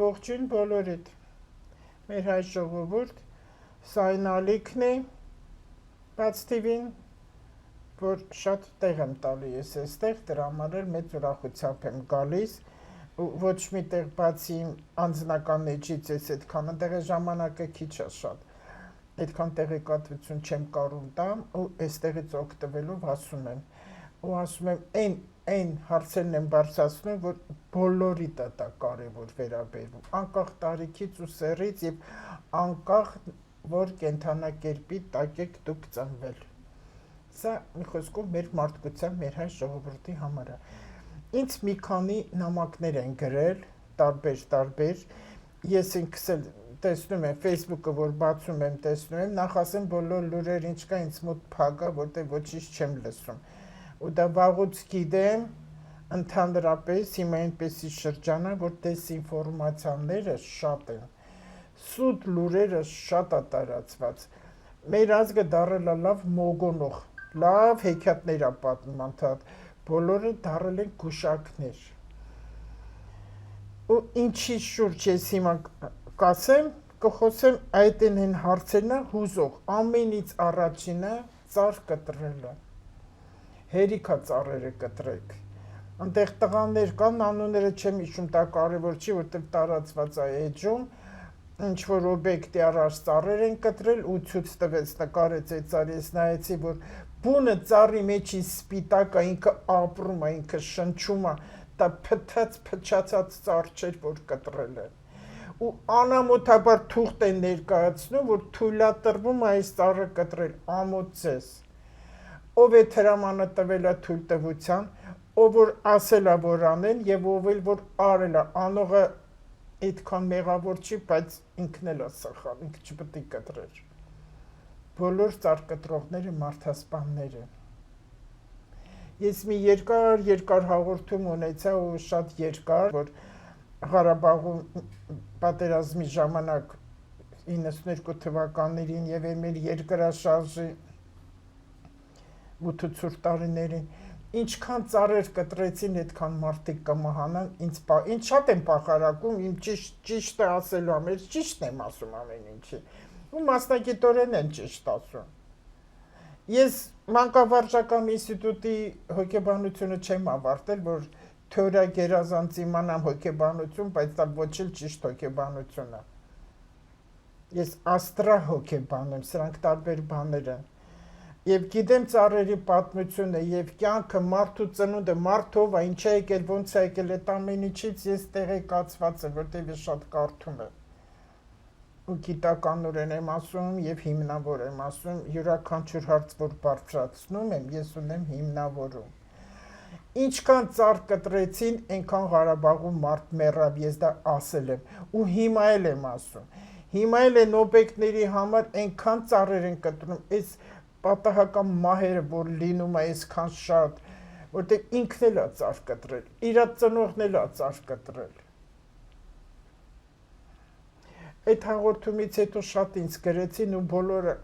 Ողջույն բոլորիդ, մեր հայ ժողովուրդ, սա այն ալիքն է, բաց TV-ին, որ շատ տեղ եմ տալի ես էստեղ, դրա համար էլ մեծ ուրախությամբ եմ գալիս, ոչ մի տեղ բացի անձնական էջից ես այդքան, ընդեղ է ժամանակը քիչ է շատ, այդքան տեղեկատվություն չեմ կարում տամ, ու էստեղից օգտվելով ասում եմ, այն հարցերն եմ բարձրացնում, որ բոլորիդ դա կարևոր վերաբերվում, անկախ տարիքից ու սեռից եւ անկախ որ կենթանակերպի տակ եք դուք ծնվել։ Սա մի խոսքով մեր մարդկության, մեր հայ ժողովրդի համար է։ Ինձ մի քանի նամակներ են գրել, տարբեր, ես ինքս էլ տեսնում եմ Facebook-ը, որ բացում եմ, տեսնում եմ, նախ ասեմ բոլոր լուրեր ինչ կա ինձ մոտ փակ է, որտեղ ոչինչ չեմ լսում։ Ու դա վաղուց գիտեմ, ընդհանրապես հիմա այնպեսի շրջան է, որ դեզինֆորմացիաները շատ են, սուտ լուրերը շատ է տարածված, մեր ազգը դառել է լավ մոգոնող, լավ հեքիաթներ է պատմում անդադ, բոլորը դառել են գուշակներ։ Ու ինչի շուրջ ես հիմա կասեմ, կխոսեմ այդ են հարցերն է հուզող, ամենից առաջինը ծառ կտրելը, հերիքա ծառերը կտրեք, ընդեղ տղաներ կան, անունները չեմ հիշում, դա կարևոր չի, որտեղ տարածված է էջում, ինչ-որ օբյեկտի առաջ ծառեր են կտրել ու ցույց տվեց, նկարեց այդ ծառը, ես նայեցի, որ բունը ծառի մեջի սպիտակ է, ինքը ապրում է, ինքը շնչում է, դա փչացած ծառ չէր, որ կտրել է։ Ու անամոթաբար թուղթ են ներկայացնում, որ թույլատրվում է այս ծառը կտրել, ամոթ ձեզ։ Ով է հրամանը տվել է թույլտվության, ով որ ասել է որ անեն եւ ով էլ որ արել է, անողը այդքան մեղավոր չի, բայց ինքն էլ է սխալ, ինքը չպետք է կտրեր։ Բոլոր ծառ կտրողները մարդասպաններ են։ Ես մի երկար հաղորդում ունեցա ու շատ երկար, որ Ղարաբաղում պատերազմի ժամանակ 92 թվականներին եւ մեր երկրաշարժի 8 տարիներին ինչքան ծառեր կտրեցին, այդքան մարդիկ կմահանան, ինձ շատ եմ պախարակում, իմ ճիշտ է ասելու համար, ճիշտն եմ ասում ամեն ինչի, ու մասնագիտորեն եմ ճիշտ ասում։ Ես մանկավարժական ինստիտուտի հոգեբանությունը չեմ ավարտել, որ թեորիա գերազանց իմանամ հոգեբանություն, բայց դա ոչ էլ ճիշտ հոգեբանություն է։ Ես աստրահոգեբան եմ, սրանք տարբեր բաներ են։ Եվ գիտեմ ծառերի պատմությունը եւ կյանքը մարդու ծնունդը մարդով է, ինչ է եկել, ոնց է եկել, այդ ամեն ինչից ես տեղեկացված եմ, որտեղ ես շատ կարդում եմ։ Ու գիտականորեն եմ ասում եւ հիմնավոր եմ ասում, յուրաքանչյուր հարց, որ բարձրացնում եմ, ես ունեմ հիմնավորում։ Ինչքան ծառ կտրեցին, այնքան Ղարաբաղում մարդ մեռավ, ես դա ասել եմ, ու հիմա էլ եմ ասում։ Հիմա էլ են օբյեկտների համար այնքան ծառեր են կտրում, այս պատահական մահերը, որ լինում է այսքան շատ, որտեղ ինքն էլ է ծառ կտրել, իր ծնողն էլ է ծառ կտրել։ Այդ հաղորդումից հետո շատ ինձ գրեցին ու բոլորը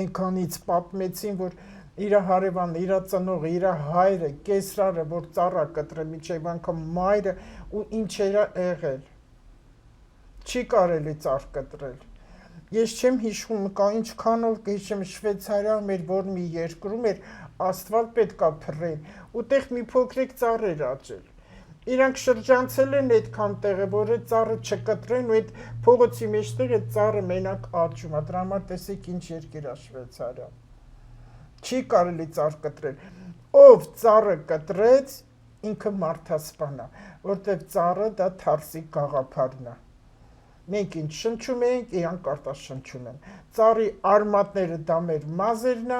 այնքանից պատմեցին, որ իր հարևանը, իր ծնողը, իր հայրը, կեսրարը, որ ծառ է կտրել, մինչև անգամ մայրը ու ինչեր է եղել։ Չի կարելի ծառ կտրել։ Ես չեմ հիշում, կա ինչքանով հիշում Շվեյցարիայում էր, որ մի երկրում էր, աստված պետք է փռեն, ուտեղ մի փոքրիկ ծառ էր աճել։ Իրանք շրջանցել են այդքան տեղը, որ այդ ծառը չկտրեն ու այդ փողոցի մեջտեղ այդ ծառը մենակ աճում է, դրա համար տեսեք ինչ երկիր է Շվեյցարիան։ Չի կարելի ծառ կտրել։ Ով ծառը կտրեց, ինքը մարդասպան է, որտեղ ծառը դա թարսի գաղափարն է։ Մենք ինչ շնչում ենք, իրանք արտաշնչում են։ Ծառի արմատները դա մեր մազերն է,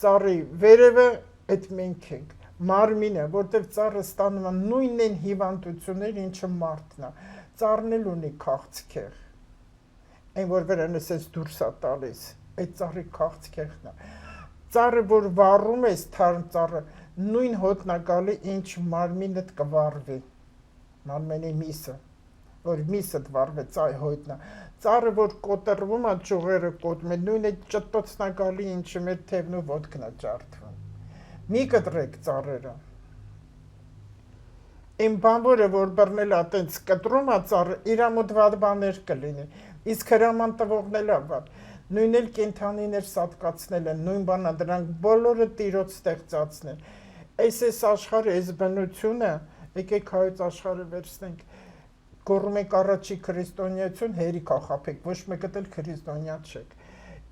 ծառի վերևը այդ մենք ենք, մարմինը, որտեղ ծառը ստանում է նույնն են հիվանդություններ, ինչը մարդն է։ Ծառն էլ ունի քաղցկեղ։ Այն որ վրան էս դուրս է տալիս, այդ ծառի քաղցկեղն է։ Ծառը որ վառում ես, թարմ ծառը, նույն հոտն է գալի, ինչ մարմինդ կվառվի, մարմենի միսը, որ միսդ վառվեց այ հոյտնա, ծառը որ կոտրվում է, ճյուղերը կոտրում է, նույն այդ ճտոցն է գալի, ինչը մեր թևն ու ոտքն է ջարդվում։ Մի կտրեք ծառերը։ Այն բան որը որ բռնել է տենց կտրում է ծառը, իր մոտ վատ բաներ կլինի։ Իսկ հրաման տվողն էլ է վատ։ Նույն էլ կենթանիներ սատկացնել են, նույն բանա, դրանք բոլորը տիրոջ ստեղծածն են։ Այս աշխարհը, այս բնությունը, եկեք հայոց աշխարհը վերցնենք, գոռում եք առաջի քրիստոնեություն, հերիք ախափեք, ոչ մեկը էլ քրիստոնյա չեք։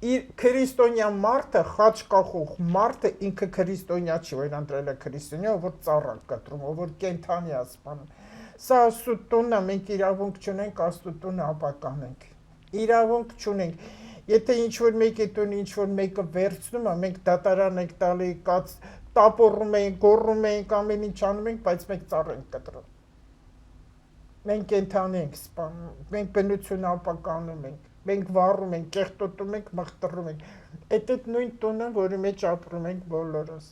Իր քրիստոնյա մարդը, խաչ կախող մարդը ինքը քրիստոնյա չի, որ ընտրել է քրիստոնյա, որ ծառա կտրում, որ կենթանի է սպանում։ Սա աստուծունն է, մենք իրավունք չունենք աստուծունը ապականենք։ Իրավունք չունենք։ Եթե ինչ-որ մեկի տուն ինչ-որ մեկը վերցնում է, մենք դատարան ենք տալի, տապորում ենք, գոռում ենք, ամեն ինչ անում ենք, բայց մենք ծառ ենք կտրում։ Մենք կենթանի ենք սպանում, մենք բնությունը ապականում ենք, մենք վառում ենք, կեղտոտում ենք, մղտրում ենք։ Այդ նույն տունը, որի մեջ ապրում ենք բոլորս։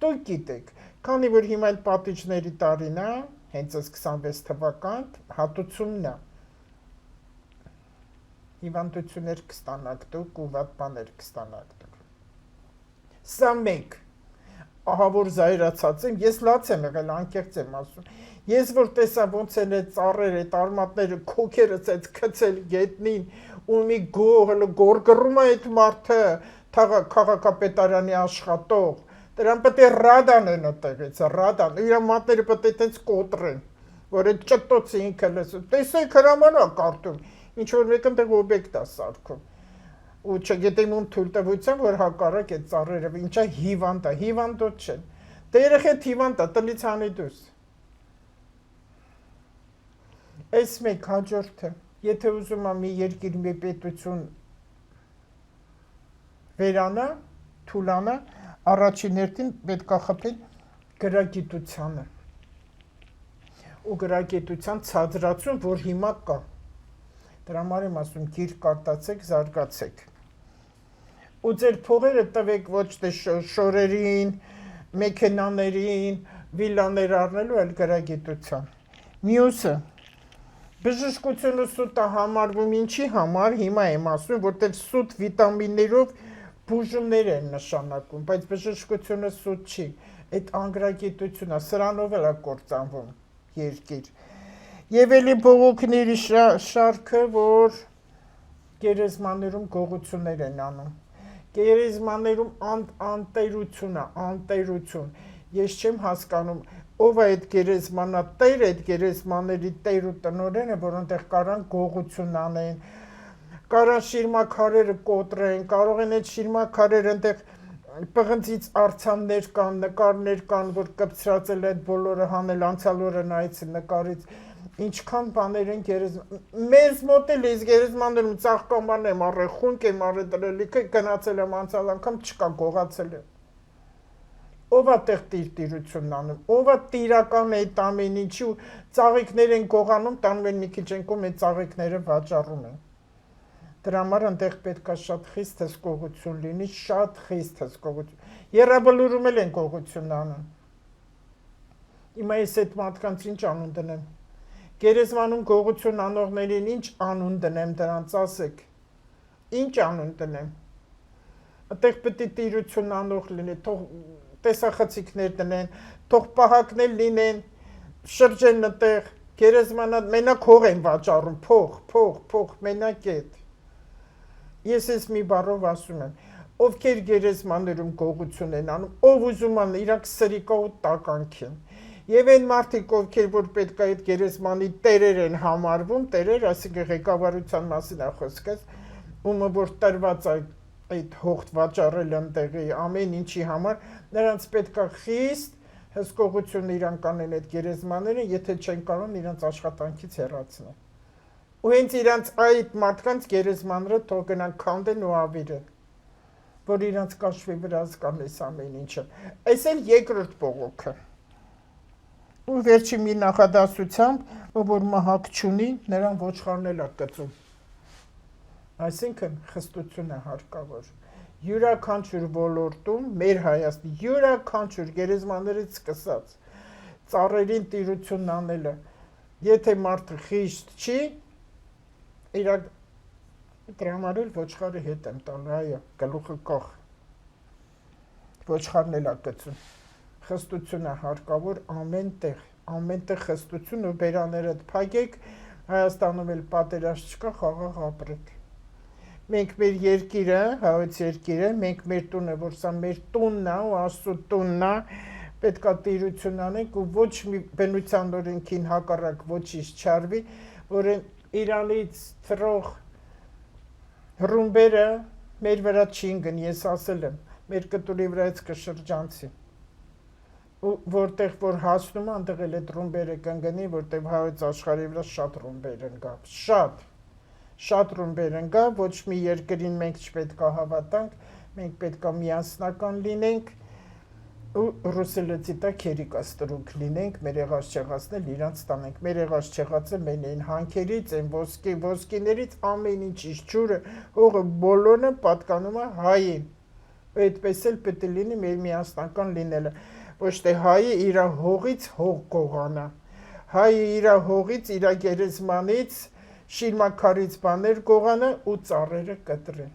Դուք գիտեք, քանի որ հիմա էլ պատիժների տարին է, հենց այս 26 թվական, հատուցումն է։ Հիվանդություններ կստանաք դուք ու վատ բաներ կստանաք դուք։ Սա մեկ, ահա որ զայրացած եմ, ես լաց եմ եղել, անկեղծ եմ ասում։ Ես որ տեսա ոնց են այդ ծառերը, այդ արմատները, քոքերս այդ գցել գետնին, ու մի գորգռում է այդ մարդը, քաղաքապետարանի աշխատող, դրան պետք է ռադան են այդտեղից, ռադան, իր մատները պետք է այդպես կոտրեն, որ այդ ճտոցը ինքը լսում։ Տեսեք հրաման է կարդում, ինչ որ մեկ այնտեղ օբյեկտ է սարքում։ Ու չգիտեմ ում թույլտվության, որ հակառակ այդ ծառերը, ինչա հիվանդ է, հիվանդոտ չեն։ Դե երեխեդ հիվանդ է, տնից հանի դուրս։ Այս մեկ հաջորդը, եթե ուզում եմ մի երկիր մի պետություն վերանա, թուլանա, առաջին հերթին պետք է խփել գրագիտությանը ու գրագիտության ցածրացում, որ հիմա կա։ Դրա համար եմ ասում, գիրք կարտացեք, զարգացեք։ Ու ձեր փողերը տվեք ոչ թե շորերին, մեքենաներին, վիլաներ առնելու, այլ գրագիտության։ Մյուսը բժշկությունը սուտ է համարվում ինչի համար, հիմա եմ ասում, որտեղ սուտ վիտամիններով բուժումներ են նշանակում, բայց բժշկությունը սուտ չի, այդ անգրագիտությունն է, սրանով էլ է կործանվում երկիր։ Եվ էլի բողոքների շարքը, որ գերեզմաներում գողություններ են անում։ Գերեզմաներում անտերություն է, անտերություն։ Ես չեմ հասկանում, ով է այդ գերեզմանատերը, այդ գերեզմաների տեր ու տնօրենը, որ այնտեղ կարան գողություն անեն, կարան շիրմաքարերը կոտրեն, կարող են այդ շիրմաքարերը այնտեղ պղնձից արձաններ կան, նկարներ կան, որ կպցրացել այդ բոլորը հանել, անցյալ օրը նայեցի նկարից, ինչքան բաներ են մեզ մոտ էլ ես գերեզմաններում ծաղկաման եմ առել, խունկ եմ առել դրելիքը, գնացել եմ անցյալ անգամ չկա, գողացել եմ։ Ով է տեղ տիրությունն անում, ով է տիրական է այդ ամեն ինչի ու ծաղիկներ են գողանում, տանում են մի քիչ են կողմ այդ ծաղիկները վաճառում են։ Դրա համար այնտեղ պետք է շատ խիստ հսկողություն լինի, շատ խիստ հսկողություն։ Եռաբլուրում էլ են գողություն անում։ Հիմա ես այդ մարդկանց ինչ անուն դնեմ։ Գերեզմանում գողություն անողներին ինչ անուն դնեմ դրանց ասեք։ Ինչ անուն դնեմ։ Այդտեղ պետք է տիրություն անող լինի, թող տեսախցիկներ դնեն, թող պահակներ լինեն, շրջեն այդտեղ, գերեզմանը մենակ հող են վաճառում, փող, մենակ այդ։ Ես ես մի բառով ասում եմ, ովքեր գերեզմաներում գողություն են անում, ով ուզում են իրանք սրիկա ու տականք են։ Եվ այն մարդիկ, ովքեր որ պետք է այդ գերեզմանի տերեր են համարվում, տերեր, այսինքն ղեկավարության մասին է խոսքս, ումը որ տրված այդ հող վաճառել ընդեղի ամեն ինչի համար, նրանց պետք է խիստ հսկողություն իրանք անեն այդ գերեզմաները, եթե չեն կարող իրանց աշխատանքից հեռացնել։ Ու հենց իրանց այդ մարդկանց գերեզմանները թող գնան քանդեն ու ավիրեն, որ իրանց կաշվի վրա զկանես ամեն ինչը։ Այս էլ երկրորդ բողոքը։ Ու վերջի մի նախադասությամբ, որ մահակ չունի, նրան ոչխարն է կծում։ Այսինքն խստություն է հարկավոր։ Յուրաքանչյուր ոլորտում, մեր Հայաստանի յուրաքանչյուր գերեզմաններից սկսած ծառերին տիրությունն անելը, եթե մարդը խիստ չի, իրակ դրամարել ոչխարը հետ եմ տալու, այո, գլուխը կող, ոչխարն էլ է կծում, խստություն է հարկավոր ամեն տեղ, ամենտեղ խստություն ու բերաներդ փակեք, Հայաստանում էլ պատերազմ չկա, խաղաղ ապրեք։ Մենք մեր երկիրը, հայոց երկիրը, մենք մեր տունը, որ սա մեր տունն է ու Աստծո տունն է, պետքա տիրություն անենք ու ոչ մի բնության օրենքին հակառակ ոչինչ չարվի, որ Իրանից թռող ռումբերը մեր վրա չի ընկնի, ես ասել եմ, մեր կտուրի վրայից կշրջանցի։ Ու որտեղ որ հասնում անտեղ էլ այդ ռումբերը կընկնի, որտեղ հայոց աշխարհի վրա շատ ռումբեր ընկա, շատ ռումբեր ընկա, ոչ մի երկրին մենք չպետք է հավատանք, մենք պետք է միասնական լինենք ու ռուսելեցի տակ երիկաստրուկ լինենք, մեր եղած չեղածնել իրանց տանենք, մեր եղած չեղածը մեն այն հանքերից, այն ոսկիներից, ամեն ինչից ջուրը, հողը բոլորը պատկանում է հային, այդպես էլ պետք է լինի մեր միասնական լինելը, ոչ թե հայը իր հողից հող գողանա, հայը իր հողից, իր գերեզմանից, շիրմաքարից բաներ գողանա ու ծառերը կտրեն,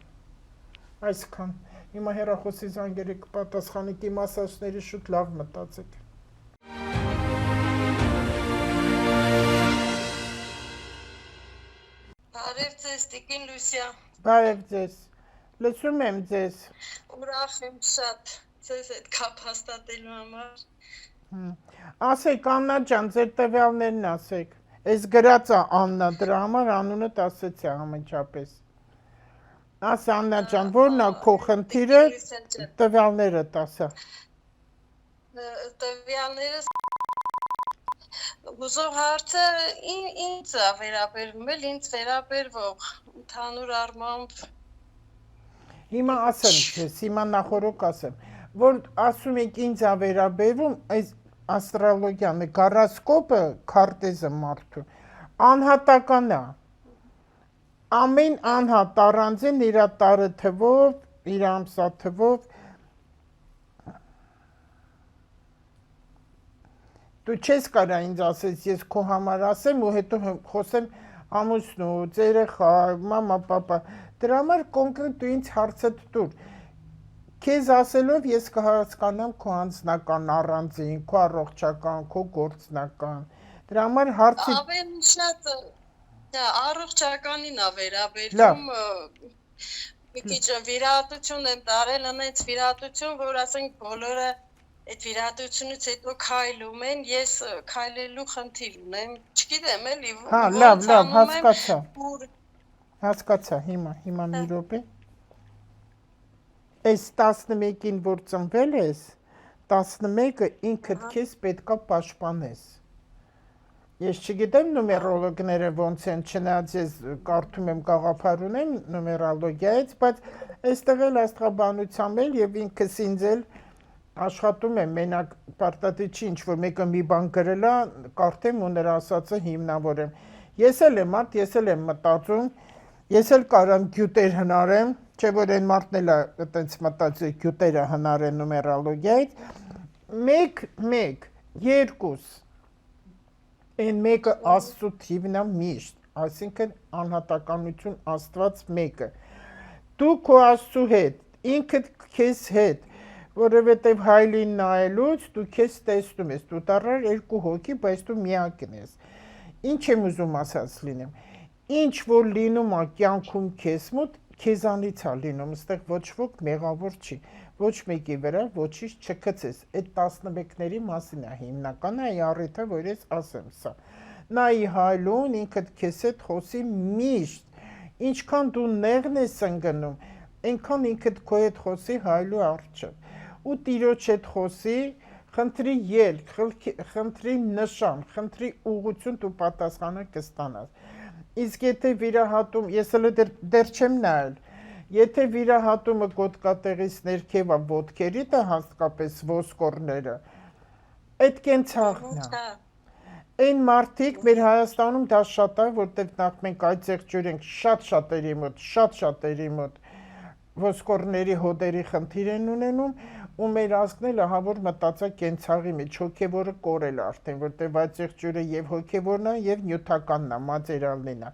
այսքան Հիմա հեռախոսի զանգերը կպատասխանի իմացածների շուտ լավ մտածեք։ Բարև ձեզ, Տիկին Լուսիա։ Բարև ձեզ։ Լսում եմ ձեզ։ Ուրախ եմ շատ ձեզ հետ կապ հաստատելու համար։ Ասեք Աննա ջան, ձեր տվյալներն ասեք։ Այս գրածա Աննա, դրա համար անունդ ասեցի ամենջապես։ Աս Աննա ջան, որն է քո խնդիրը, տվյալները տասա։ Տվյալները ուզող հարցը ինձ է վերաբերվում, էլ ինձ վերաբերվող, ընդհանուր առմամբ։ Հիմա ասեմ ձեզ, հիմա նախորոք ասեմ, որ ասում եք ինձ է վերաբերվում, այս աստրոլոգիան, գարասկոպը, քարտեզը մարդու, անհատական է։ Ամեն անհատ առանձին իր տարը թվով, իր ամսա թվով դու չես կարա ինձ ասես, ես քո համար ասեմ ու հետո խոսեմ ամուսնու, երեխա, մամա, պապա, դրա համար կոնկրետ դու ինձ հարցը տուր։ Քեզ ասելով ես կհասկանամ քո անձնական առանձին, քո առողջական, քո գործնական։ Դրա համար հարցի Ավելի շատ առողջականին է վերաբերվում, մի քիչ վիրահատություն եմ տարել, այնց վիրահատություն, որ ասենք բոլորը այդ վիրահատությունից հետո քայլում են, ես քայլելու խնդիր ունեմ, չգիտեմ էլի, լավ, հասկացա, հիմա մի րոպե։ Այս 11-ին, որ ծնվել ես, 11-ը ինքդ քեզ պետքա պաշտպանես։ Ես չգիտեմ նումերոլոգները ոնց են, չնայած ես կարդում եմ գաղափար ունեմ նումերոլոգիայից, բայց այստեղ էլ աստղաբանությամբ էլ եւ ինքս ինձ էլ աշխատում եմ, մենակ պարտադիր չի ինչ-որ մեկը մի բան գրել է, կարդեմ ու նրա ասածը հիմնավորեմ։ Ես էլ եմ մարդ, ես էլ եմ մտածում, ես էլ կարամ գյուտեր հնարեմ, չէ որ այն մարդն էլ է այտենց մտածի գյուտերը հնարեն նումերոլոգիայից, 1, 2 Այն մեկը Աստծո թիվն է միշտ, այսինքն անհատականություն Աստված մեկը։ Դու քո Աստծո հետ, ինքդ քեզ հետ, որովհետև հայլին նայելուց դու քեզ տեսնում ես, դու դառար երկու հոգի, բայց դու միակն ես։ Ինչ եմ ուզում ասած լինեմ։ Ինչ որ լինում է կյանքում քեզ մոտ, քեզանից է լինում, այստեղ ոչ ոք մեղավոր չի։ Ոչ մեկի վրա ոչինչ չգցես, այդ 11-ների մասին է հիմնականը այ առիթը, որ ես ասեմ սա։ Նայի հայլուն ինքդ քեզ հետ խոսի միշտ, ինչքան դու նեղն ես ընկնում, այնքան ինքդ քո հետ խոսի հայլու առջև։ Ու տիրոջ հետ խոսի, խնդրի ելք, խնդրի նշան, խնդրի ուղղություն դու պատասխանը կստանաս։ Իսկ եթե վիրահատում, ես էլ դեռ չեմ նայել, Եթե վիրահատումը գոտկատեղից ներքև է ոտքերիդ է հատկապես ոսկորները, այդ կենցաղն է։ Այն մարդիկ մեր Հայաստանում դա շատ է, որտեղ նախ մենք այդտեղ ջուրենք շատ շատերի մոտ ոսկորների հոդերի խնդիր են ունենում ու մեր ազգն էլ ահա որ մտածա կենցաղի մեջ հոգևորը կորել արդեն, որտեղ այդտեղ ջուրը եւ հոգևորն է եւ նյութականն է, մատերիալն է։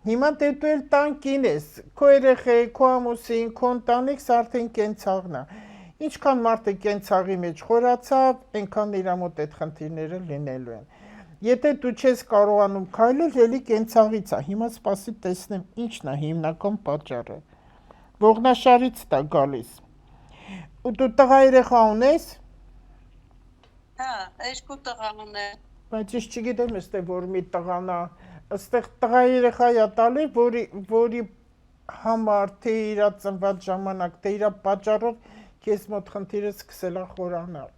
Հիմա դու էլ տան կին ես, քո երեխայի, քո ամուսին, քո ընտանիքս արդեն կենցաղն է։ Ինչքան մարդը կենցաղի մեջ խորացավ, այնքան իր մոտ այդ խնդիրները լինելու են։ Եթե դու չես կարողանում քայլել, ելի կենցաղից է։ Հիմա սպասի տեսնեմ ինչն է հիմնական պատճառը։ Ողնաշարից դա գալիս։ Ու դու տղա երեխա ունես, Հա, երկու տղա ունեմ։ բայց ես չգիտեմ ըստեղ որ մի տղան է, ըստեղ տղա երեխա է տալի, որի համար թե իր ծնված ժամանակ, թե իր պատճառով քեզ մոտ խնդիրը սկսել է խորանալ։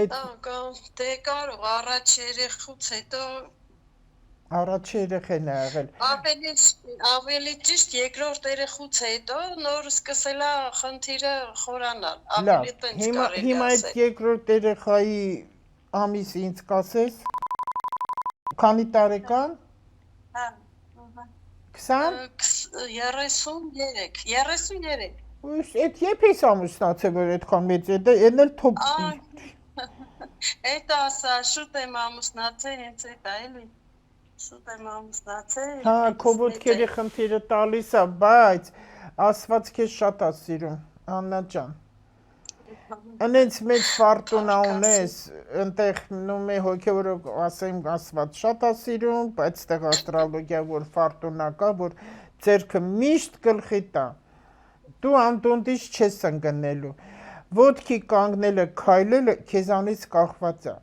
Այդ Կամ դե կարող առաջ երեխուց հետո առաջ երեխեն է եղել։ ավելի ճիշտ երկրորդ երեխուց հետո նոր սկսել է խնդիրը խորանալ։ Լավ, Ավելի տենց կարելի հիմա այդ ասել։ երկրորդ երեխայի ամիսը ինձ կասես, քանի տարեկան, Հա, 20, 33։ այդ եփ ես ամուսնացել, որ այդքան մեծ է, դա են էլ թոփ։ Էդ ասա, շուտ եմ ամուսնացել, հենց էդ է էլի։ Շուտ եմ ամուսնացել։ Հա, քո ոտքերի խնդիրը տալիս է, բայց Աստված քեզ շատ է սիրում, Աննա ջան։ Անենց մեծ ֆորտունա ունես, ընտեղ նոմե հոգևորը ասեմ Աստված շատ է սիրում, բայց տեղ աստրոլոգիա որ ֆորտունա կա, որ ձերքը միշտ գլխի տա։ Դու անդոնդից չես ընկնելու։ Ոտքի կանգնելը, քայլելը քեզանից կախված է։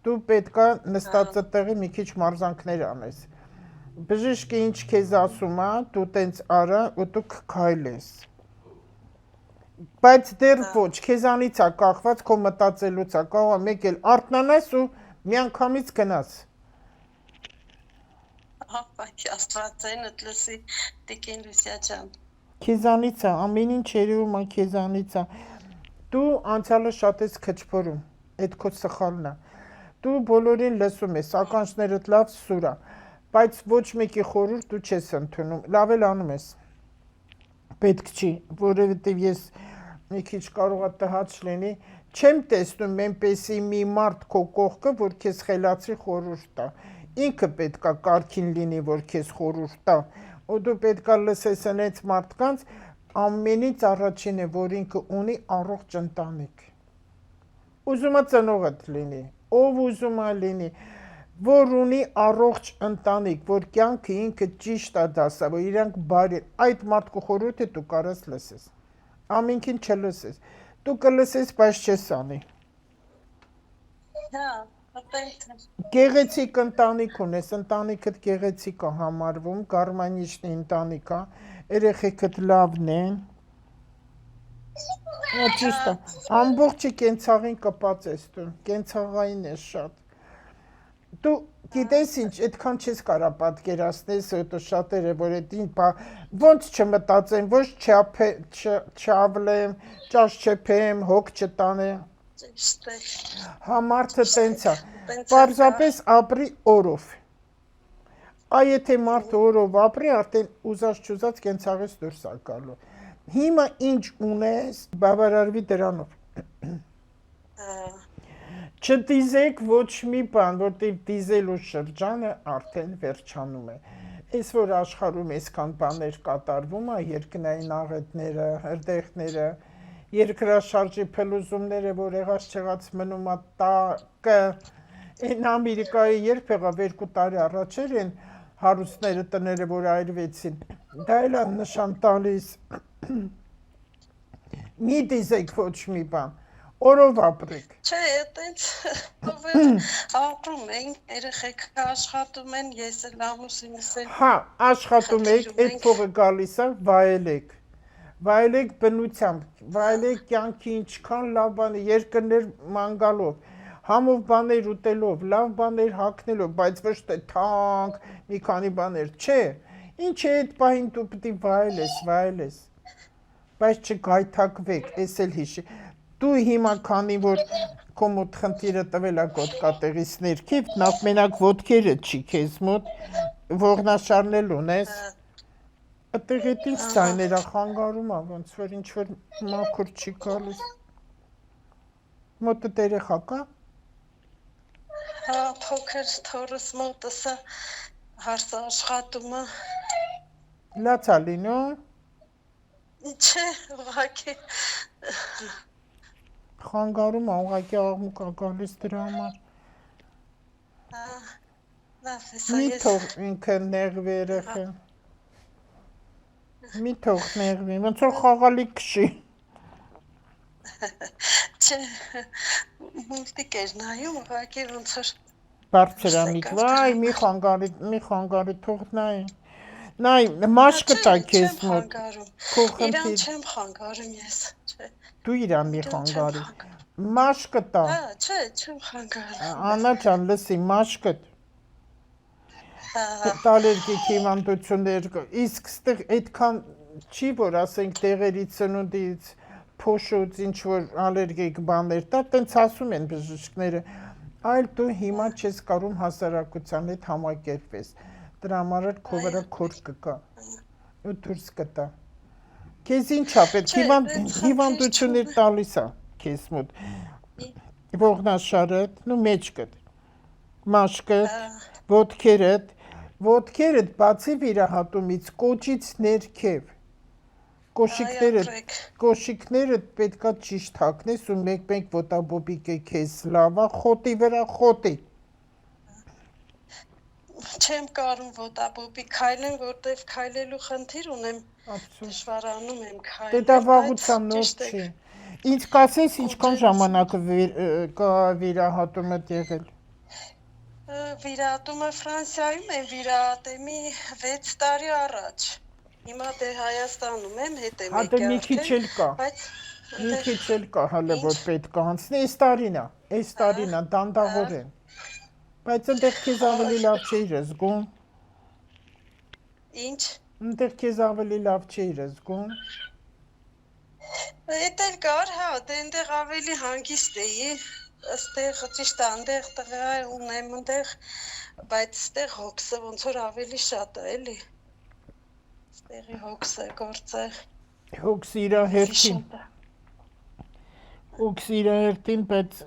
Դու պետքա նստածը տեղի մի քիչ մարզանքներ անես։ Բժիշկը ինչ քեզ ասում է, դու տենց արա ու դու քայլես։ Բայց դեռ ոչ, քեզանից է կախված, քո մտածելուց է, կարող է մեկ էլ արթնանաս ու միանգամից գնաս։ Ապա Աստվածային լսի Տիկին Լուսիա ջան։ Քեզանից է, ամեն ինչ երևում է քեզանից է։ Դու անցյալը շատ ես քչփորում, այդ քո սխալն է։ Դու բոլորին լսում ես, ականջներդ լավ սուր է, բայց ոչ մեկի խորհուրդ դու չես ընդունում, լավ էլ անում ես։ Պետք չի, որովհետև ես մի քիչ կարող է տհաճ լինի, չեմ տեսնում այնպեսի մի մարդ քո կողքը, որ քեզ խելացի խորհուրդ տա։ Ինքը պետքա կարգին լինի, որ քեզ խորհուրդ տա, ու դու պետքա լսես այնց մարդկանց, ամենից առաջինը, որ ինքը ունի առողջ ընտանիք։ Ուզում է ծնողդ լինի, ով ուզում է լինի, որ ունի առողջ ընտանիք, որ կյանքը ինքը ճիշտ է դասա, որ իրանք բարի, այդ մարդու խորհուրդը դու կարաս լսես։ Ամենքին չլսես։ Դու կլսես, բայց չես անի։ Հա, ապա Գեղեցիկ ընտանիք ունես, ընտանիքդ գեղեցիկ է համարվում, գարմանիչնի ընտանիք է, երեխեքդ լավն են։ Ճիշտ է, ամբողջը կենցաղին կպած ես դու, կենցաղային ես շատ։ Դու գիտես ինչ, այդքան չես կարա պատկերացնես, հետո շատերը, որ այդին ոնց չմտածեմ, ոչ չավլեմ, ճաշ չփեմ, հոգ չտանեմ։ ճիշտ է։ Համարդը տենց է, պարզապես ապրի օրով։ Այ եթե մարդը օրով ապրի, արդեն ուզած չուզած կենցաղից դուրս է գալու։ Հիմա ինչ ունես, բավարարվի դրանով։ Չդիզեք ոչ մի բան, որտեղ դիզելու շրջանը արդեն վերջանում է։ Այս որ աշխարհում այսքան բաներ կատարվում է, երկնային աղետները, հրդեհները, երկրաշարժի փլուզումները, որ եղած չեղած մնում է տակը, այն Ամերիկայի երբ եղավ 2 տարի առաջ են հարուստները տները, որ այրվեցին, դա էլ է նշան տալիս։ Մի դիզեք ոչ մի բան, օրով ապրեք։ Չէ, այտենց ապրում են, երեխեքը աշխատում են, ես էլ ամուսինս էլ։ Հա, աշխատում եք, այդ փողը գալիս է, վայելեք։ Վայելեք բնությամբ, վայելեք կյանքի ինչքան լավ բան է, երկրներ ման գալով, համով բաներ ուտելով, լավ բաներ հագնելով, բայց ոչ թե թանկ, մի քանի բաներ, չէ։ Ինչ է այդ պահին դու պետք է վայելես, բայց չգայթակվեք, էս էլ հիշի։ Դու հիմա քանի որ քո մոտ խնդիրը տվել է գոտկատեղից ներքև, նախ մենակ ոտքերը չի քեզ մոտ, ողնաշարն ունես։ Այդտեղ էդ ինչ ձայներ է խանգարում է, ոնց որ ինչ որ մաքուր չի գալիս։ Մոտդ երեխա կա։ Հա, փոքր թորս մոտս է հարս աշխատում է։ Լաց է լինում։ Չէ, ուղղակի Խանգարում ա ուղղակի աղմուկ ա գալիս դրա համար։ լավ է, Մի ես թող ինքը նեղվի երեխեն։ Մի թող նեղվի, ոնց որ խաղալիք քշի։ չէ, մուլտիկ էր նայում, ուղղակի ոնց որ Բարձրամիտ, վայ, մի խանգարի թող նայ։ Նայ, մաշկը տա քեզ չեմ մոտ։ խանգարում, Քո իրան խնդիր, չեմ խանգարում ես, չէ, դու իրան մի իրան չեմ խանգարի։ խանգարում, Մաշկը տա։ չէ, չեմ խանգարում, Անա ջան, լսի, մաշկը ալերգիկ հիվանդություններ կա։ Իսկ ստեղ այդքան չի, որ ասենք դեղերից, սնունդից, փոշուց, ինչ որ ալերգիկ բաներ տա, տենց ասում են բժիշկները, այլ դու հիմա չես կարում հասարակության հետ համակերպես։ Դրա համար էլ քո վրա քոր կկա։ Ու դուրս կտա։ Քեզ ինչ ա պետք, հիվանդություններ տալիս ա քեզ մոտ։ Ողնաշարդ, նու մեջքդ, մաշկդ, ոտքերդ բացի վիրահատումից, կոճից ներքև, կոշիկներդ պետքա ճիշտ հագնես ու մեկ-մեկ ոտաբոբիկ է քեզ լավա, խոտի վրա խոտի։ Չեմ կարում ոտաբոբիկ քայլեմ, որտեվ քայլելու խնդիր ունեմ, դժվարանում եմ քայլել։ Դե դա վաղության նոր չի։ Ինչ կասես, ինչքան ժամանակ կա վիրահատումը եղել։ Վիրահատումը Ֆրանսիայում եմ վիրահատել մի 6 տարի առաջ։ Հիմա դե Հայաստանում եմ, հետ եմ եկել։ Հա մի քիչ էլ կա։ Մի քիչ էլ կա հələ որ պետք է անցնի, այս տարին է, դանդաղորեն։ Բայց այնտեղ քեզ ավելի լավ չէիր զգում։ Ինչ։ Այնտեղ քեզ ավելի լավ չէիր զգում։ Էդ էլ կար, հա, դե այնտեղ ավելի հանգիստ էի։ Այստեղ ճիշտ է, այնտեղ տղա ունեմ այնտեղ, բայց այստեղ հոգսը ոնց որ ավելի շատ է, էլի։ Այստեղի հոգսը գործը։ Հոգսը իր հերթին։ Հոգսը իր հերթին, բայց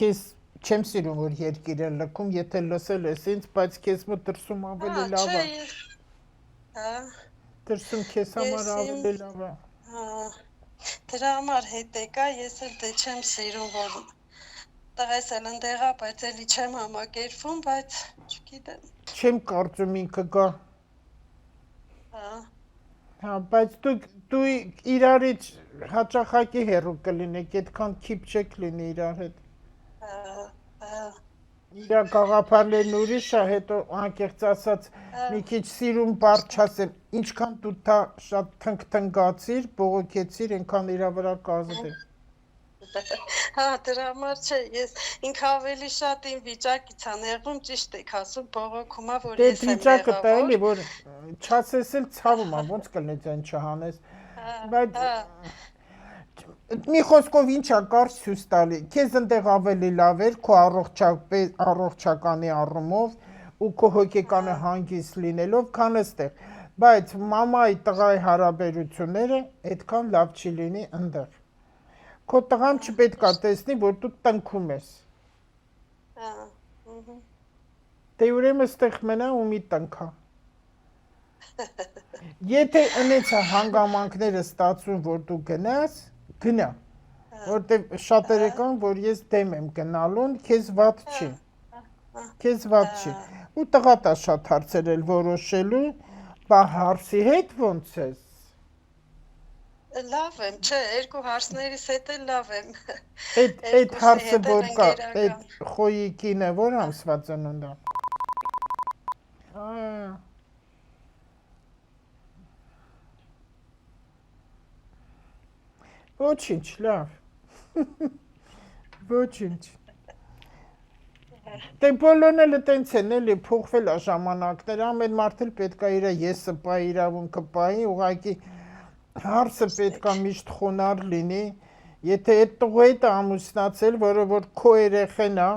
քեզ չեմ սիրում որ երկիրը լքում, եթե լսել ես ինձ, բայց քեզ մոտ դրսում ավելի լավ է։ Հա։ Դրսում քեզ համար ավելի լավ է։ Հա։ Դրա համար հետ եկա, ես էլ դե չեմ սիրում որ տղես էլ ընդեղ է, բայց էլի չեմ համակերպվում, բայց չգիտեմ։ Չեմ կարծում ինքը գա։ Հա։ Հա, բայց դու իրարից հաճախակի հեռու կլինեք, այդքան քիփ չեք լինի իրար հետ։ Իրա գաղափարներն ուրիշ է, հետո անկեղծ ասած մի քիչ սիրում բառ չասեմ, ինչքան դու դա շատ թնգթնգացիր, բողոքեցիր, այնքան իրա վրա կազդի։ Հա, դրա համար չէ, ես ինքը ավելի շատ իմ վիճակից ա նեղվում, ճիշտ եք ասում, բողոքում ա, որ ես եմ նեղավոր։ Դե վիճակը տա էլի, որ չասես էլ ցավում ա, ոնց կլինի այն չհանես։ Բայց մի խոսքով ինչա կարճ ցույց տալի, քեզ այնտեղ ավելի լավ էր քո առողջականի առումով ու քո հոգեկանը հանգիստ լինելով, քան այստեղ, բայց մամայի տղայի հարաբերությունները այդքան լավ չի լինի այնտեղ։ Քո տղան չպետք է տեսնի, որ դու տնքում ես։ Դե ուրեմն այստեղ մնա ու մի տնքա։ Եթե այնց հանգամանքները ստացվում, որ դու գնաս, գնա, որտեղ շատերը կան, որ ես դեմ եմ գնալուն, քեզ վատ չի, ու տղատ է շատ հարցեր էլ որոշելու, բա հարցի հետ ոնց ես։ Լավ եմ, չէ, երկու հարցներիս հետ էլ լավ եմ։ Այդ հարցը որ կա, այդ խոյի կինը որ ամսվա ծնունդ է։ Ոչինչ, լավ։ Ոչինչ։ Դե բոլորն էլ տենց են, էլի փոխվել է ժամանակները, ամեն մարդ էլ պետք է իր եսը պայի, իրավունքը պայի, ուղղակի հարցը պետք է միշտ խոնարհ լինի, եթե այդ տղու հետ ամուսնացել, որը որ քո երեխեն է,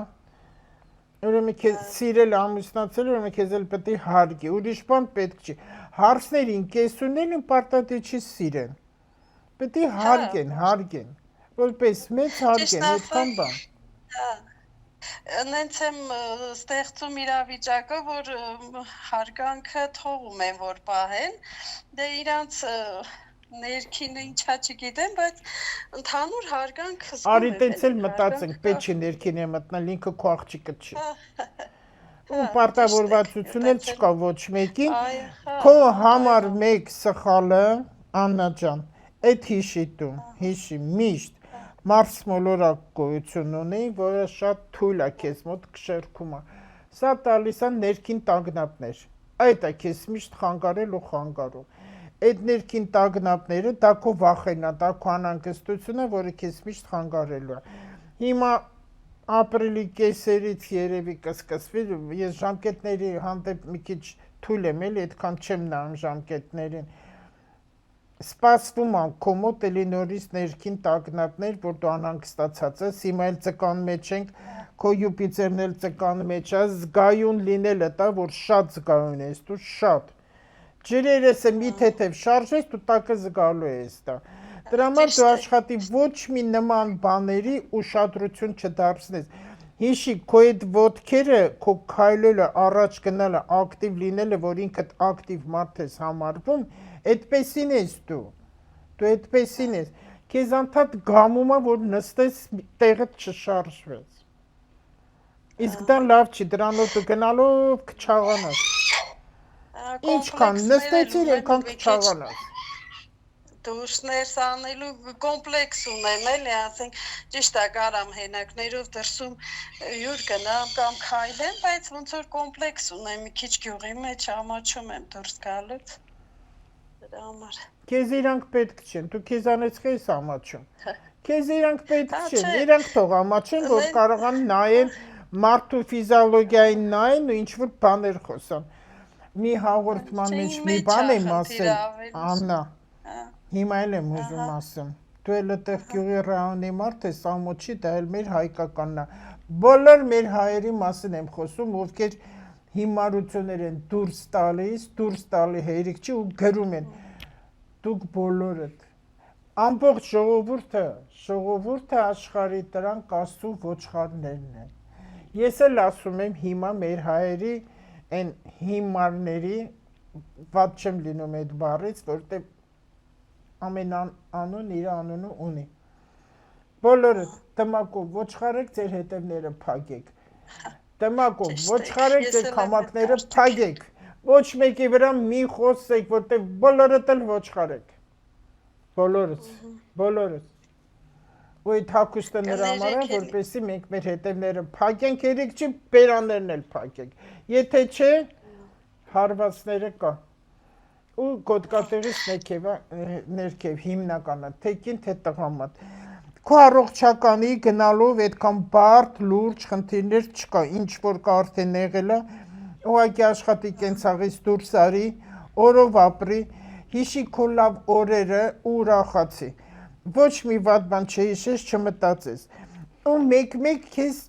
ուրեմն քեզ սիրել ամուսնացել, ուրեմն քեզ էլ պետք է հարգի, ուրիշ բան պետք չի։ Հարցներին կեսունելին պարտադիր չի սիրեն։ Պետք է հարգեն, որպես մեծ հարգեն, այդքան բան։ Նենց եմ ստեղծում իրավիճակը, որ հարգանքը թողում են, որ պահեն, դե իրանց ներքինը ինչա չգիտեմ, բայց ընդհանուր հարգանք Արի տեցել մտածենք, պետք չի ներքին է մտնել, ինքը քո աղջիկը չի։ Ու պարտավորվածություն էլ չկա ոչ մեկին, քո համար մեկ սխալը, Աննա ջան, այդ հիշի դու, հիշի միշտ, Մարս մոլորակ գոյություն ունի, որը շատ թույլ է քեզ մոտ քշերքում է։ Սա տալիս է ներքին տագնապներ։ Այդ է քեզ միշտ խանգարել ու խանգարում։ Այդ ներքին տագնապները դա քո վախենն է, դա քո անհանգստությունն է, որը քեզ միշտ խանգարելու է։ Հիմա ապրիլի կեսերից երևի կսկսվի, ես ժամկետների հանդեպ մի քիչ թույլ եմ, էլի այդքան չեմ նայում ժամկետներին։ Սպասվում ան քո մոտ էլի նորից ներքին տագնապներ, որ դու անհանգստացած ես, հիմա էլ ձկան մեջ ենք, քո Յուպիտերն էլ ձկան մեջ է, զգայուն լինելը դա, որ շատ զգայուն ես, դու շատ։ Ջրերս է մի թեթև շարժես, դու տակը զգալու ես դա։ Դրա համար դու աշխատի ոչ մի նման բաների ուշադրություն չդարձնես։ Հիշի, քո այդ ոտքերը, քո քայլելը, առաջ գնալը, ակտիվ լինելը, որ ինքդ ակտիվ մարդ ես համարվում, այդպեսին ես դու այդպեսին ես, քեզ անդադ գամում է, որ նստես տեղդ չշարժվես, իսկ դա լավ չի, դրանով դու գնալով կչաղանաս, ինչքան նստեցիր, այնքան կչաղանաս, դուրսներ սանելու կոմպլեքս ունեմ, էլի, ասենք, ճիշտ է կարամ հենակներով դրսում յուր գնամ կամ քայլեմ, բայց ոնց որ կոմպլեքս ունեմ, մի քիչ գյուղի մեջ ամաչում եմ դուրս գալուց, դրա համար։ Քեզ իրանք պետք չեն, դու քեզանից քեզ ամաչում, քեզ իրանք պետք չեն, իրանք թող ամաչեն, որ կարողան նայեն մարդու ֆիզիոլոգիային նայեն ու ինչ-որ բաներ խոսան։ Մի հաղորդման մեջ մի բան եմ ասել, Աննա, հիմա էլ եմ ուզում ասեմ, դու էլ այդտեղ գյուղի ռայոնի մարդ ես, ամոչի, դա էլ մեր հայկականն է, բոլոր մեր հայերի մասին եմ խոսում, ովքեր հիմարություններ են դուրս տալի հերիք չի ու գրում են, դուք բոլորդ, ամբողջ ժողովուրդը աշխարհի դրանք Աստծո ոչխարներն են։ Ես էլ ասում եմ հիմա մեր հայերի այն հիմարների, ված չեմ լինում այդ բառից, որտեղ ամեն անուն իր անունը ունի։ Բոլորդ դմակով ոչխարեք ձեր հետևները փակեք։ Դմակով ոչխարեք ձեր քամակները փակեք։ Ոչ մեկի վրա մի խոսեք, որտեղ բոլորդ էլ ոչխարեք։ Բոլորդ։ Ու այդ հակուստը նրա համար է, որպեսզի մենք մեր հետևները փակենք, երեք չի բերաններն էլ փակենք։ Եթե չէ, հարվածները կա։ Ու գոտկատեղից ներքև հիմնականը, թեկին թե տղամատ։ Քո առողջականի գնալով այդքան բարդ, լուրջ խնդիրներ չկա, ինչ որ կա արդեն եղել է, ուղղակի աշխատի կենցաղից դուրս արի, օրով ապրի, հիշի քո լավ օրերը ու ուրախացի։ Ոչ մի վատ բան չհիշես, չմտածես։ Ու մեկ քեզ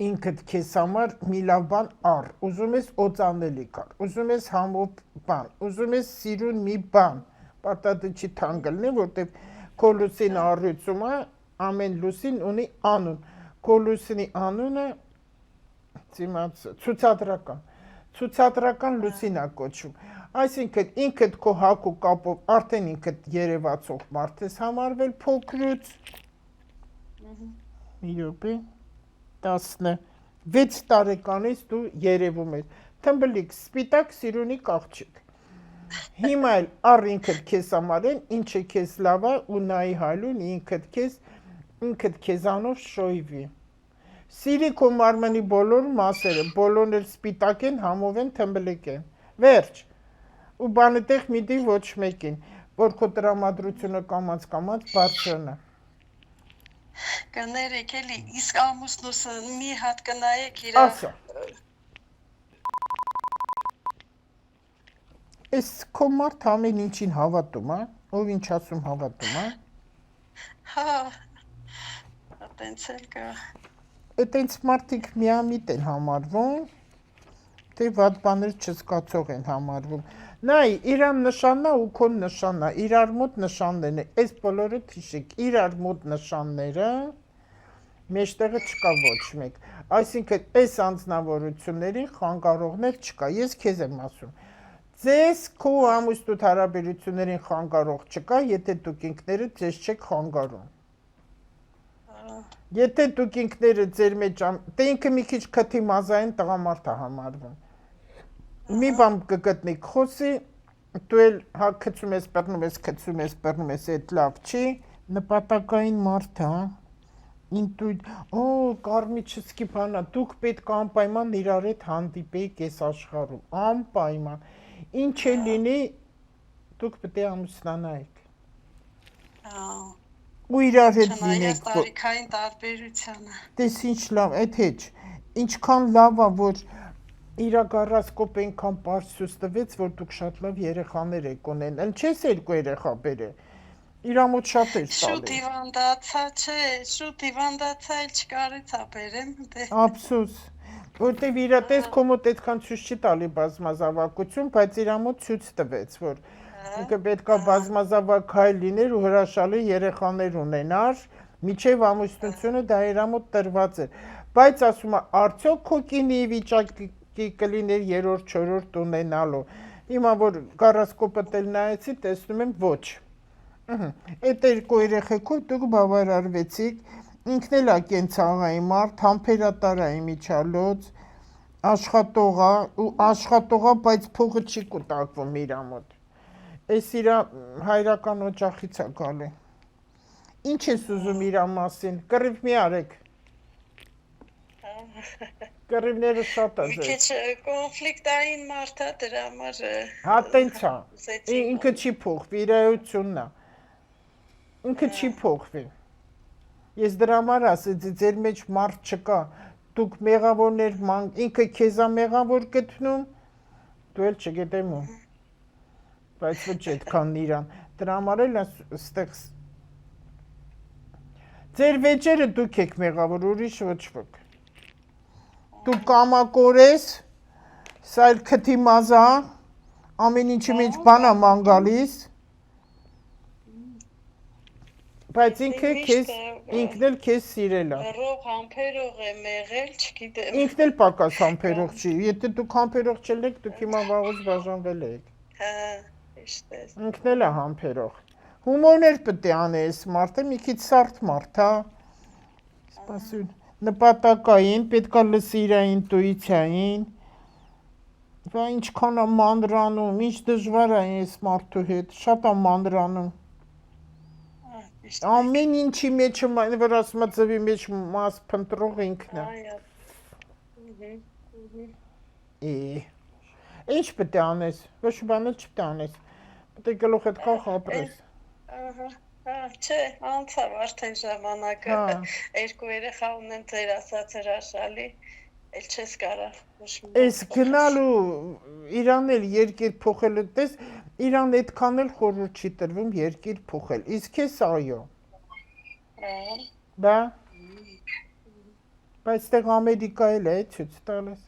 ինքդ քեզ համար մի լավ բան առ, ուզում ես օծանելի կար, ուզում ես համով բան, ուզում ես սիրուն մի բան, պարտադիր չի թանկ լինի, որտեղ քո լուսին առույցում է, ամեն լուսին ունի անուն, քո լուսինի անունը ցուցադրական լուսին է կոչվում, այսինքն ինքդ քո հակ ու կապով արդեն ինքդ երևացող մարդ ես համարվել փոքրուց, մի րոպե 16 տարեկանից դու երևում ես, թմբլիկ, սպիտակ, սիրունի աղջիկ։ Հիմա էլ առ ինքդ քեզ համար են, ինչը քեզ լավ է ու նայի հալուն ինքդ քեզանով շոյվի։ Սիրի քո մարմնի բոլոր մասերը, բոլորն էլ սպիտակ են, համով են, թմբլիկ են։ Վերջ։ Ու բանը տեղ մի դի ոչ մեկին, որ քո տրամադրությունը կամած բարձրանա։ Կներեք էլի, իսկ ամուսնուս մի հատ կնայեք իր Ասա։ Ես քո մարդ ամեն ինչին հավատում, ով ինչ ասում հավատում, Հա, տենց էլ կա։ Այդենց մարդիկ միամիտ են համարվում, թե վատ բաներ չզգացող են համարվում։ Նայ, իրան նշանն է ու քո նշանն է, իրար մոտ նշաններն է, այս բոլորը հիշեք, իրար մոտ նշանները մեջտեղը չկա ոչ մեկ, այսինքն այս անձնավորություններին խանգարողներ չկա, ես քեզ եմ ասում, Ձեզ քո ամուսնու հարաբերություններին խանգարող չկա, եթե դուք ինքներդ ձեզ չեք խանգարում։ Եթե դուք ինքները ձեր մեջ դե ինքը մի քիչ քթի մազային տղամարդ է համարվում։ Մի բան կգտնի խոսի, դու էլ հա քցում ես, բռնում ես, այդ լավ չի, նպատակային մարդ է, կարմիչսկի բանա, դուք պետք է անպայման իրար հետ հանդիպեիք այս աշխարհում, անպայման։ Ինչ էլ լինի, դուք պետք է ամուսնանայիք։ Ու իրար հետ լինեք։ Տարիքային տարբերությունը։ Տես ինչ լավ, այդ հեչ, ինչքան լավ է, որ իրա գարասկոպ այնքան պարսյուս տվեց, որ դուք շատ լավ երեխաներ եք ունենել, չես երկու երեխա բերել, իրա մոտ շատ էր տալի։ Շուտ հիվանդացա, էլ չկարեցա բերեմ, դե։ Ափսոս, որտեվ իրա տես քո մոտ այդքան ցույց չի տալի բազմազավակություն, բայց իրա մոտ ցույց տվեց, որ ինքը պետքա բազմազավակ հայ լիներ ու հրաշալի երեխաներ ունենար, միջև ամուսնությունը դա իրա մոտ տրված էր։ Բայց ասում է, արդյոք քո կինի վիճակի կլիներ երրորդ, չորրորդ ունենալու։ Հիմա որ գարասկոպը տել նայեցի, տեսնում եմ ոչ։ Այդ երկու երեխեքով դուք բավարարվեցիք, ինքն էլ է կենցաղային մարդ, համբերատար է իմիջալոց, աշխատող է, բայց փողը չի կուտակվում իրա մոտ։ Այս իրա հայրական օջախից է գալի։ Ինչ ես ուզում իրա մասին, կռիվ մի արեք։ Կռիվները շատ է ձեզ։ Մի քիչ կոնֆլիկտային մարդ է, դրա համար հա տենց է։ Ինքը չի փոխվի, իրայությունն է։ Ինքը չի փոխվի։ Ես դրա համար ասեցի, ձեր մեջ մարդ չկա։ Դուք մեղավորներ ինքը քեզ է մեղավոր գտնում, դու էլ չգիտեմ ում։ Բայց ոչ այդքան իրան։ Դրա համար էլ այստեղ ձեր վեճերը դուք եք մեղավոր, ուրիշ ոչ ոք։ Դու կամակոր ես, սա էլ քթի մազա, ամեն ինչի մեջ բան է ման գալիս, բայց ինքն էլ քեզ սիրել է։ Հեռով համբերող է մեղել, չգիտեմ։ Ինքն էլ պակաս համբերող չի, եթե դուք համբերող չելեք, դուք հիմա վաղուց բաժանվել եք։ Հա, ճիշտ է։ Ինքն էլ է համբերող։ Հումորներ պետք է անի այս մարդը, մի քիչ սարդ մարդ, հա։ Սպասուն, նպատակային, պետք է լսի իր ինտուիցիային։ Դա ինչքան է մանրանում, ինչ դժվար է այս մարդու հետ, շատ է մանրանում։ Ամեն ինչի մեջ, որ ասում է ձվի մեջ մաս փնտրող ինքն է։ Ինչ պետք է անես, ոչ բան էլ չպետք է անես, պետք է գլուխդ կախ ապրես։ Չէ, անցավ արդեն ժամանակը, երկու երեխա ունեն ձեր ասած հրաշալի, էլ չես կարող։ Այս գնալու իրան էլ երկիր փոխելու, տես, իրան այդքան էլ խորհուրդ չի տրվում երկիր փոխել, իսկ ես այո։ Բա։ Բայց տեղ Ամերիկա էլ է ցույց տալիս։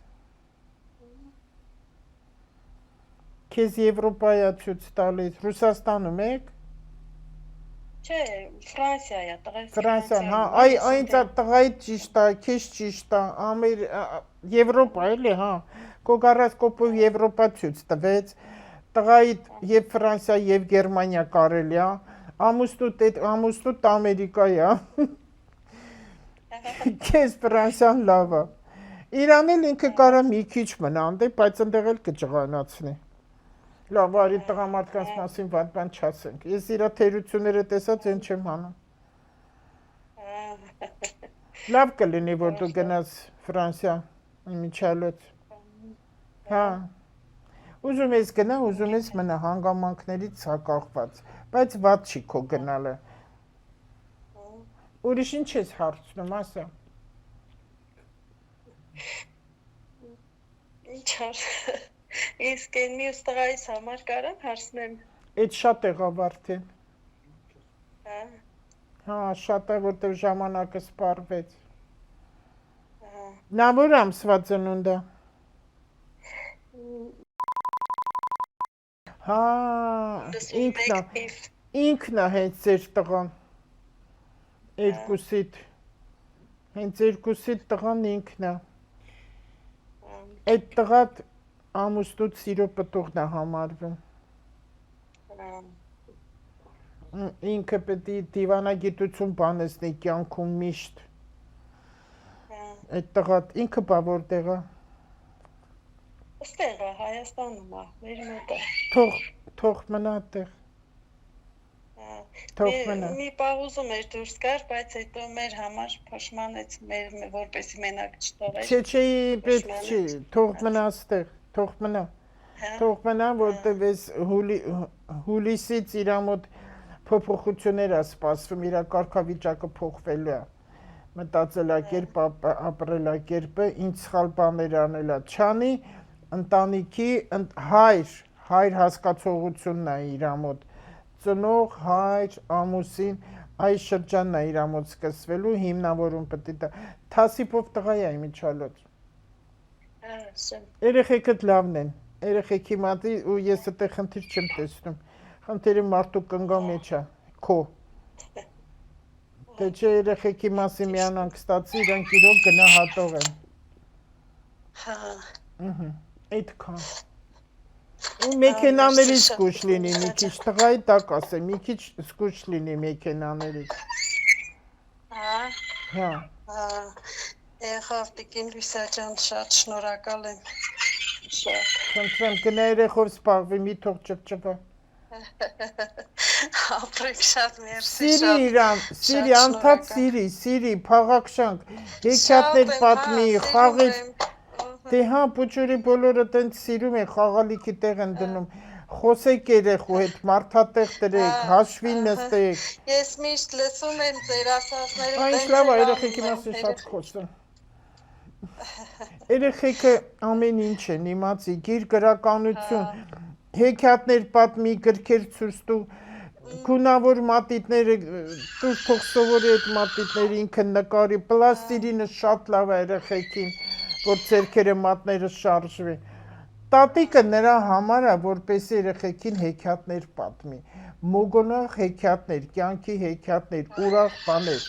Քեզ Եվրոպայա ցույց տալիս, Ռուսաստանում եք։ Չէ, Ֆրանսիայա, տղայից։ Ֆրանսիան, հա, այն տղայից ճիշտ է, քեզ ճիշտ է, Եվրոպա էլի, հա, քո գարասկոպով Եվրոպա ցույց տվեց, տղայիդ եւ Ֆրանսիա եւ Գերմանիա կարելի է, ամուսնուդ Ամերիկայա։ Քեզ Ֆրանսիան լավ է։ Իրան էլ ինքը կարա մի քիչ մնան, բայց ընդեղ էլ կճղանացնի։ Լավ, արի տղամարդկանց մասին վատ բան չասենք։ Ես իրա թերությունները տեսած են չեմ հանում։ Լավ կլինի, որ դու գնաս Ֆրանսիա, իմիջալոց։ Հա։ Ուզում ես գնա, ուզում ես մնա, հանգամանքներից հակախված, բայց վատ չի քո գնալը։ Ուրիշ ինչ ես հարցնում, ասա։ Ինչ հարց։ Իսկ այն մյուս տղայիս համար կարամ հարցնեմ։ Այդ շատ եղավ արդեն։ Հա, շատ է, որտեղ ժամանակը սպառվեց։ Նա որ ամսվա ծնունդ է։ Հա, ինքն է հենց ձեր տղան։ Երկուսիդ։ Հենց երկուսիդ տղան ինքն է։ Այդ տղատ ամուսնուց սիրո պտուղն է համարվում։ Ինքը պետք է դիվանագիտություն բանեցնի կյանքում միշտ։ Այդ տղատ ինքը բա որտեղ է։ Այստեղ է, Հայաստանում է, մեր մոտ է։ Թող մնա այդտեղ։ Թող մնա։ Մի պահ ուզում էր դուրս գար, բայց հետո մեր համար փոշմանեց, մեր որպեսի մենակ չթողեր։ Չէ, պետք չի, թող մնա այստեղ, թող մնա։ Թող մնա, որտեղ էս հուլիսից իր մոտ փոփոխություններ է սպասվում, իր կարգավիճակը փոխվելու է։ Մտածելակերպ, ապրելակերպը, ինչ սխալ բաներ անել է, չանի, ընտանիքի հայր հասկացողությունն է իր մոտ։ Ծնող, հայր, ամուսին, այս շրջանն է իր մոտ սկսվելու, հիմնավորում պետք է թասիպով տղա է իմիջալոց։ Երեխեքդ լավն են, երեխեքի մատի ու ես այդտեղ խնդիր չեմ տեսնում։ Խնդիրը մարդու կնգա մեջ է, քո։ Դե չէ երեխեքի մասին միան անգստացի, իրանք իրոք գնահատող են։ Այդքան։ Ու մեքենաներից զգուշ լինի մի քիչ, տղայի տակ ասեմ, մի քիչ զգուշ լինի մեքենաներից։ Հա։ Եղավ Տիկին Լույսա ջան, շատ շնորհակալ եմ։ Շատ։ Խնդրեմ, գնա երեխով զբաղվի, մի թող ճվճվա։ Ապրեք շատ, մերսի շատ։ Սիրի իրան, սիրի, անդադ սիրի, փաղաքշանք, հեքիաթներ պատմի, խաղեր։ Դե հա, պուչուրի բոլորը տենց սիրում են, խաղալիքի տեղ են դնում, խոսեք երեխու հետ, մարդատեղ տրեք, հաշվին նստեք։ Ես միշտ լսում եմ ձեր ասածները։ Այն լավ է, երեխեքի մասին շատ խոսում։ Երեխեքը ամեն ինչ են, իմացի, գիր գրականություն, հեքիաթներ պատմի, գրքեր ցույց տու, գունավոր մատիտները, դուր թող սովորի այդ մատիտները ինքը նկարի, պլաստիլինը շատ լավ է երեխեքին, որ ձեռքերը մատները շարժվի։ Տատիկը նրա համար է, որպեսզի երեխեքին հեքիաթներ պատմի, մոգոնող հեքիաթներ, կյանքի հեքիաթներ, ուրախ բաներ։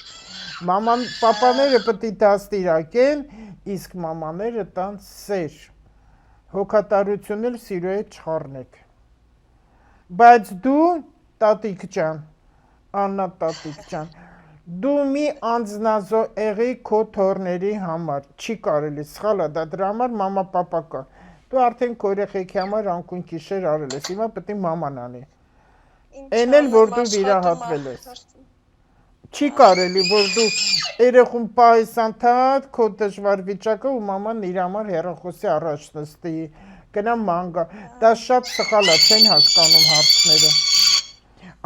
Պապաները պետք է դաստիարակեն, իսկ մամաները տան սեր։ Հոգատարությունն էլ սիրո հետ չխառնեք։ Բայց դու, տատիկ ջան, Աննա տատիկ ջան, դու մի անձնազո եղի քո թորների համար, չի կարելի, սխալ է դա, դրա համար մամա պապա կա։ Դու արդեն քո երեխեքի համար անկուն գիշեր արել ես, հիմա պետք է մաման անի։ Էն էլ որ դու վիրահատվել ես։ Չի կարելի, որ դու երեխուն պահես անդադ քո դժվար վիճակը ու մաման իր համար հեռախոսի առաջ նստի, գնա ման գա։ Դա շատ սխալ է, չեն հասկանում հարցները։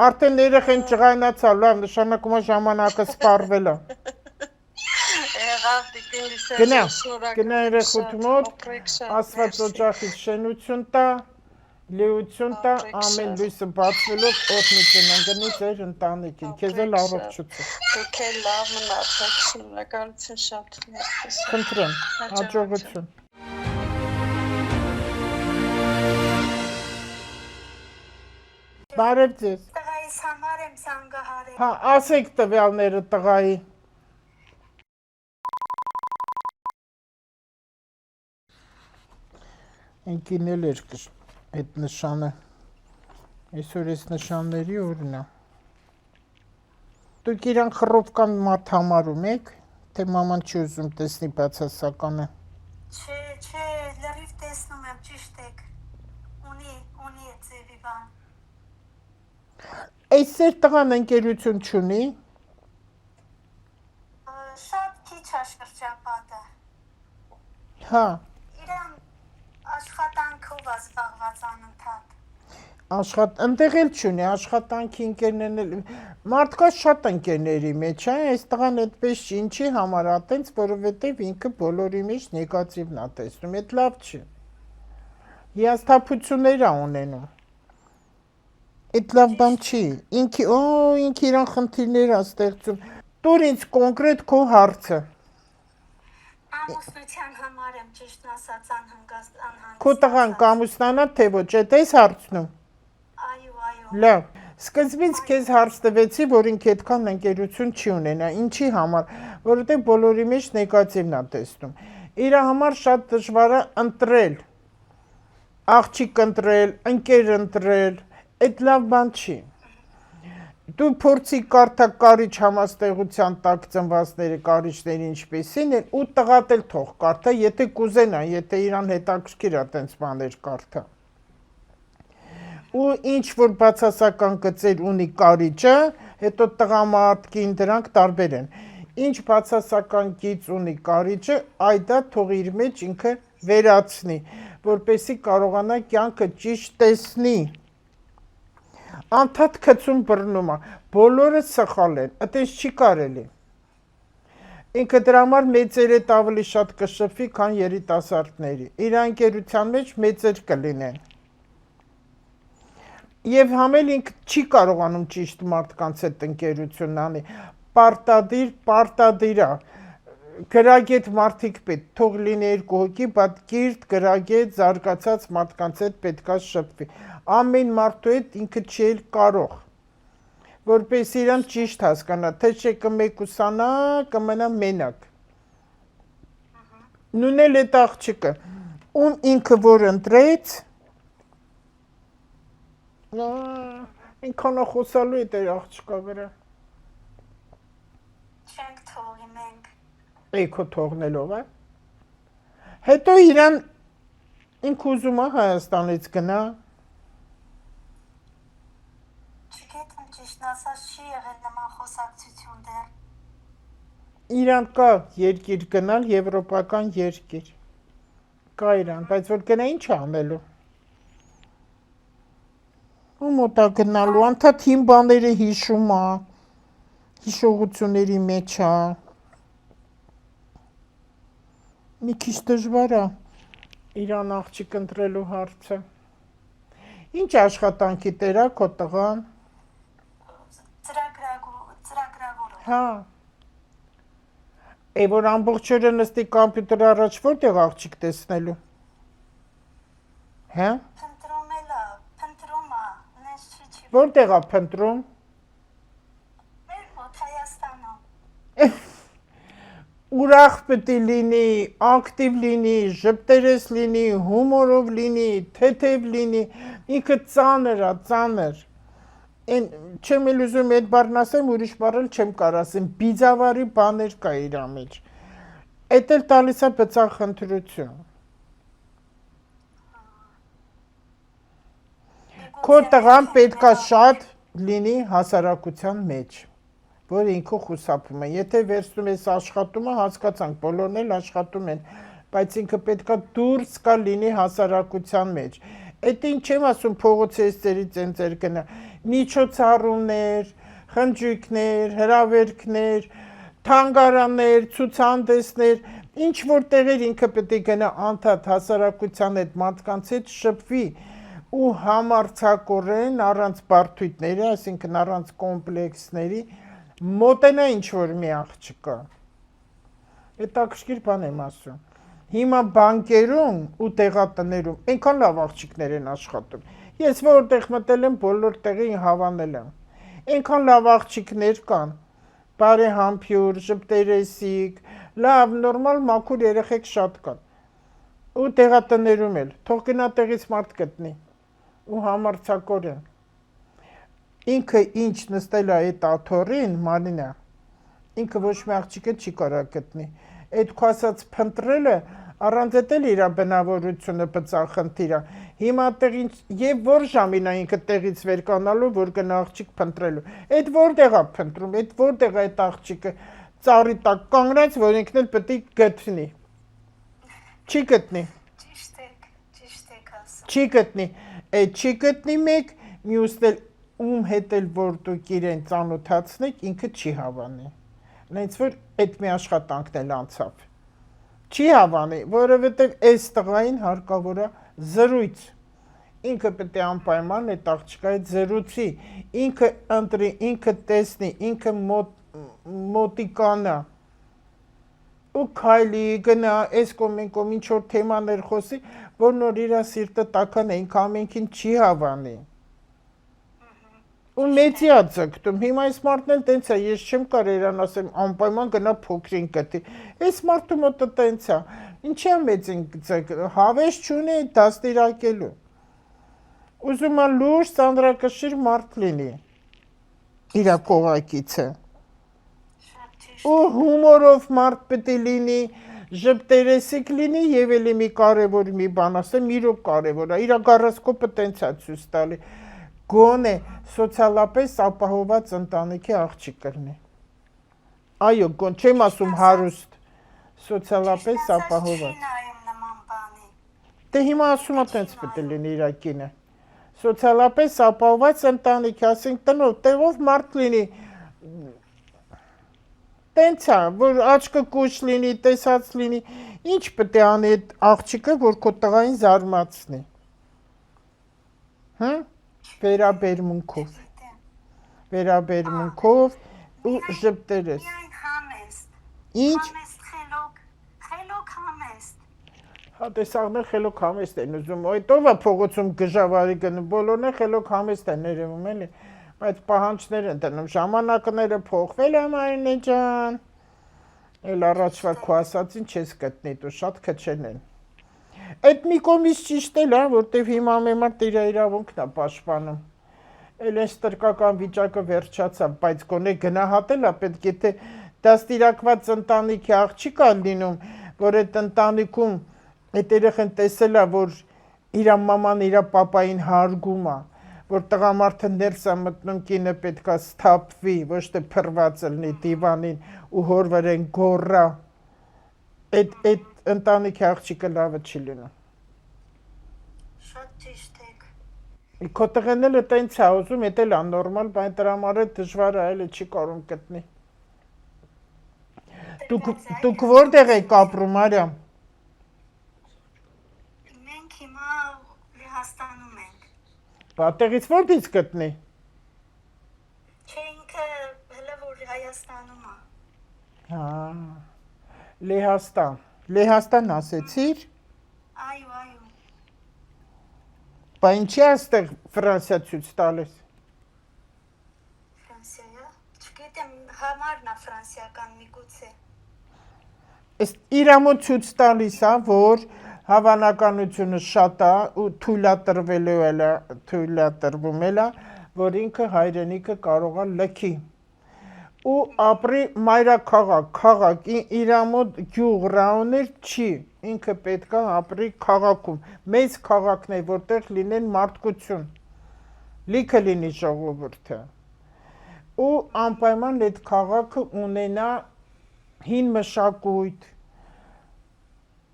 Արդեն երեխեն ջղայնացա, լավ, նշանակում է ժամանակը սպառվել է։ Գնա երեխուդ մոտ, Աստված օջախից շենություն տա, լիություն տա, ամեն լույսը բացվելով օգնություն ընկնի ձեր ընտանիքին, քեզ էլ առողջություն։ Դուք էլ լավ մնացեք, շնորհակալություն շատ։ Խնդրեմ, հաջողություն։ Բարև ձեզ։ Տղայիս համար եմ զանգահարել։ Հա, ասեք տվյալները տղայի։ Ընկինել էր այդ նշանը։ Այսօր այս նշանների օրն է։ Դուք իրան խռովկան մարդ համարում եք, թե մաման չի ուզում տեսնի բացասականը։ Չէ, լրիվ տեսնում եմ, ճիշտ եք։ Ունի է ձևի բան։ Այս սեր տղան ընկերություն չունի։ Շատ քիչ է շրջապատը։ Հա։ Իրան աշխատանքով է զբաղված անընդհատ։ Ընդեղ էլ չունի, աշխատանքի ընկերներն էլ, մարդկա շատ ընկերների մեջ է, այս տղան այդպես չի, ինչի համար ատենց, որովհետև ինքը բոլորի մեջ նեգատիվն է տեսնում, այդ լավ չի։ Հիասթափություններ է ունենում։ Այդ լավ բան չի, ինքը իրան խնդիրներ է ստեղծում։ Տուր ինձ կոնկրետ քո հարցը։ Ամուսնության համար եմ ճիշտ ասած անհանգիստ։ Քո տղան կամուսնանա թե ոչ, այդ ես հարցնում։ Այո։ Լավ, սկզբից քեզ հարց տվեցի, որ ինքը այդքան ընկերություն չի ունենա, ինչի համար, որովհետև բոլորի մեջ նեգատիվն է տեսնում։ Իր համար շատ դժվար է ընտրել։ աղջիկ ընտրել, ընկեր ընտրել, այդ լավ բան չի։ Դու փորձի կարդա կարիճ համաստեղության տակ ծնվածները կարիճները ինչպեսին են ու տղատ էլ թող կարդա, եթե կուզենա, եթե իրան հետաքրքիր է տենց բաներ կարդա։ Ու ինչ որ բացասական գծեր ունի կարիճը, հետո տղամարդկին դրանք տարբեր են։ Ինչ բացասական գիծ ունի կարիճը, այդա թող իր մեջ ինքը վերացնի, որպեսզի կարողանա կյանքը ճիշտ տեսնի։ Անդադ քծում բռնում է, բոլորը սխալ են, այդպես չի կարելի։ Ինքը դրա համար մեծերը ավելի շատ կշփվի, քան երիտասարդների։ Իր ընկերության մեջ մեծեր կլինեն։ Եվ համել ինքը չի կարողանում ճիշտ մարդկանց հետ ընկերություն անի։ Պարտադիր է։ Գրագետ մարդիկ պետք, թող լինի երկու հոգի, բայց կիրթ, գրագետ, զարգացած մարդկանց հետ պետքա շփվի։ Ամեն մարդու հետ ինքը չի էլ կարող, որպես իրան ճիշտ հասկանա, թե չէ կմեկուսանա, կմնա մենակ։ Նույնն էլ այդ աղջիկը, ում ինքը որ ընտրեց, ինքան խոսալու է դեր աղջիկա վրա։ Չենք թողի մենք։ Էքո թողնելով է։ Հետո իրան ինքը ուզում է Հայաստանից գնա։ Չգիտեմ ճիշտ ասած չի եղել նման խոսակցություն դեռ։ Իրան կա երկիր գնալ, եվրոպական երկիր։ Կա իրան, բայց որ գնա ինչ անելու։ Ու մոտա գնալու, անդադ հին բաները հիշում է, հիշողությունների մեջ է։ Մի քիչ դժվար է իրան աղջիկ ընտրելու հարցը։ Ինչ աշխատանքի տերա քո տղան։ Ծրագրավորող։ Հա։ Որ ամբողջ օրը նստի կոմպյուտերի առաջ որտեղ աղջիկ տեսնելու։ Հա։ Փնտրում է, նես չի։ Որտեղ է փնտրում։ Մեր մոտ Հայաստանում։ Ուրախ պետք է լինի, ակտիվ լինի, ժպտերես լինի, հումորով լինի, թեթև լինի, ինքը ծանր է, ծանր։ Չեմ էլ ուզում այդ բառն ասեմ, ուրիշ բառ էլ չեմ կարող ասեմ, բիձավարի բաներ կա իր մեջ։ Էդ էլ տալիս է բծախնդրություն։ Քո տղան պետքա շատ լինի հասարակության մեջ, որ ինքը խուսափում է։ Եթե վերցնում ես աշխատումը, հասկացանք, բոլորն էլ աշխատում են, բայց ինքը պետքա դուրս կա լինի հասարակության մեջ։ Այդ ինչ չեմ ասում փողոցից ծեր գնա, միջոցառումներ, խնջույքներ, հրավերքներ, թանգարաններ, ցուցահանդեսներ, ինչ որ տեղեր ինքը պետք է գնա անդադ հասարակության հետ մարդկանց հետ շփվի ու համարձակորեն առանց բարդույթների, այսինքն առանց կոմպլեքսների մոտենա ինչ որ մի աղջիկա։ Հետաքրքիր բան եմ ասում։ Հիմա բանկերում ու տեղատներում այնքան լավ աղջիկներ են աշխատում։ Ես որտեղ մտել եմ, բոլոր տեղին հավանել եմ։ Այնքան լավ աղջիկներ կան, բարեհամբույր, ժպտերեսիկ, լավ, նորմալ, մաքուր երեխեք շատ կան։ Ու տեղատներում էլ, թող գնա տեղից մարդ գտնի։ Ու համարձակորեն։ Ինքը ինչ նստել է այդ աթոռին, Մարինա, ինքը ոչ մի աղջիկը չի կարող գտնի։ Այդ քո ասած փնտրելը առանց էդ էլ իր բնավորությունը բծախնդիր է։ Հիմա տեղին եւ որ ժամին է ինքը տեղից վեր կանալու, որ գնա աղջիկ փնտրելու։ Այդ որտեղ է փնտրում, այդ որտեղ է այդ աղջիկը ծառի տակ կանգնած, որ ինքն էլ պետք է գտնի։ Չի գտնի։ Ճիշտ եք ասում։ Չի գտնի։ Այդ չի գտնի մեկ, մյուսն էլ ում հետ էլ որ դուք իրեն ծանոթացնեք, ինքը չի հավանի։ Նայց որ այդ մի աշխատանքն էլ անցավ։ Չի հավանի, որովհետև այս տղային հարկավոր է զրույց։ Ինքը պետք է անպայման այդ աղջկա հետ զրուցի, ինքը ընտրի, ինքը տեսնի, ինքը մոտիկանա։ Ու քայլի, գնա, այս կոմ ինչ որ թեմաներ խոսի, որ նոր իր սիրտը տաքան է, ինքը ամենքին չի հավանի։ ու մեծի է ձգտում։ Հիմա այս մարդն էլ տենց է, ես չեմ կարող իրան ասեմ անպայման գնա փոքրին գտի։ Այս մարդու մոտը տենց է։ Ինչի է մեծին հավես չունի դաստիարակելու։ Ուզում է լուրջ ծանրակշիռ մարդ լինի։ Իրա կողակիցը։ Շատ ճիշտ։ Ու հումորով մարդ պետք է լինի, ժպտերեսիկ լինի եւ էլի մի կարեւոր մի բան ասեմ, իրոք կարեւոր է։ Իրա գարասկոպը տենց է ցույց տալի։ Գոնե սոցիալապես ապահոված ընտանիքի աղջիկ կլինի։ Այո, գոն չեմ ասում հարուստ, սոցիալապես ապահոված։ Չի նայում նման բանի։ Դե հիմա ասում է տենց պետք է լինի իրա կինը։ Սոցիալապես ապահոված ընտանիք, ասենք տնով, տեղով մարդ լինի։ Տենց է, որ աչքը կուշ լինի, տեսած լինի, ինչ պետք է անի այդ աղջիկը, որ քո տղային զարմացնի։ Հա? Վերաբերմունքով ու ժպտերես։ Միայն համեստ։ Ինչ? Համեստ խելոք համեստ։ Հա տեսաղներ խելոք համեստ են ուզում, այդ ով է փողոցում գժավարի գնում, բոլորն են խելոք համեստ են ներևում էլի, բայց պահանջներ են դնում, ժամանակները փոխվել է Մարինե ջան, էլ առաջվա քո ասածին չես գտնի, դու շատ քչեն են։ Այդ մի կողմից ճիշտ էլ է, որտեվ հիմա մեմարդ իր իրավունքն է պաշտպանում։ Էլ այս տրկական վիճակը վերջացավ, բայց գոնե գնահատել է պետք է թե դաստիարակված ընտանիքի աղջիկ է լինում, որ այդ ընտանիքում այդ երեխան տեսել է, որ իր մաման իր պապային հարգում է, որ տղամարդը ներս է մտնում, կինը պետք է սթափվի, ոչ թե փռված լինի դիվանին ու հոր վրան գոռա։ Այդ ընտանիքի աղջիկը լավը չի լինում։ Շատ ճիշտ եք։ Քո տղեն էլ տենց է ուզում, էդ էլ աննորմալ, բայց դրա համար դժվար է, էլի չի կարող գտնի։ Դուք որտեղ եք ապրում, Մարիամ։ Մենք հիմա Լեհաստանում ենք։ Բա տեղից որտից գտնի։ Չէ ինքը հələ որ Հայաստանում է։ Հա։ Լեհաստան ասեցիր։ Այո։ Բա ինչի այստեղ Ֆրանսիա ցույց տալիս։ Ֆրանսիա։ Չգիտեմ, համարն է ֆրանսիական միգուցե։ Ըստ իրամոտ ցույց տալիս է, որ հավանականությունը շատ է ու թույլատրվում է, որ ինքը հայրենիքը կարող է լքի։ Ու ապրի մայրաքաղաք, իրամոտ գյուղ ռայոներ չի, ինքը պետք է ապրի քաղաքում, մեծ քաղաքներ, որտեղ լինեն մարդկություն, լիքը լինի ժողովուրդը, ու անպայման այդ քաղաքը ունենա հին մշակույթ,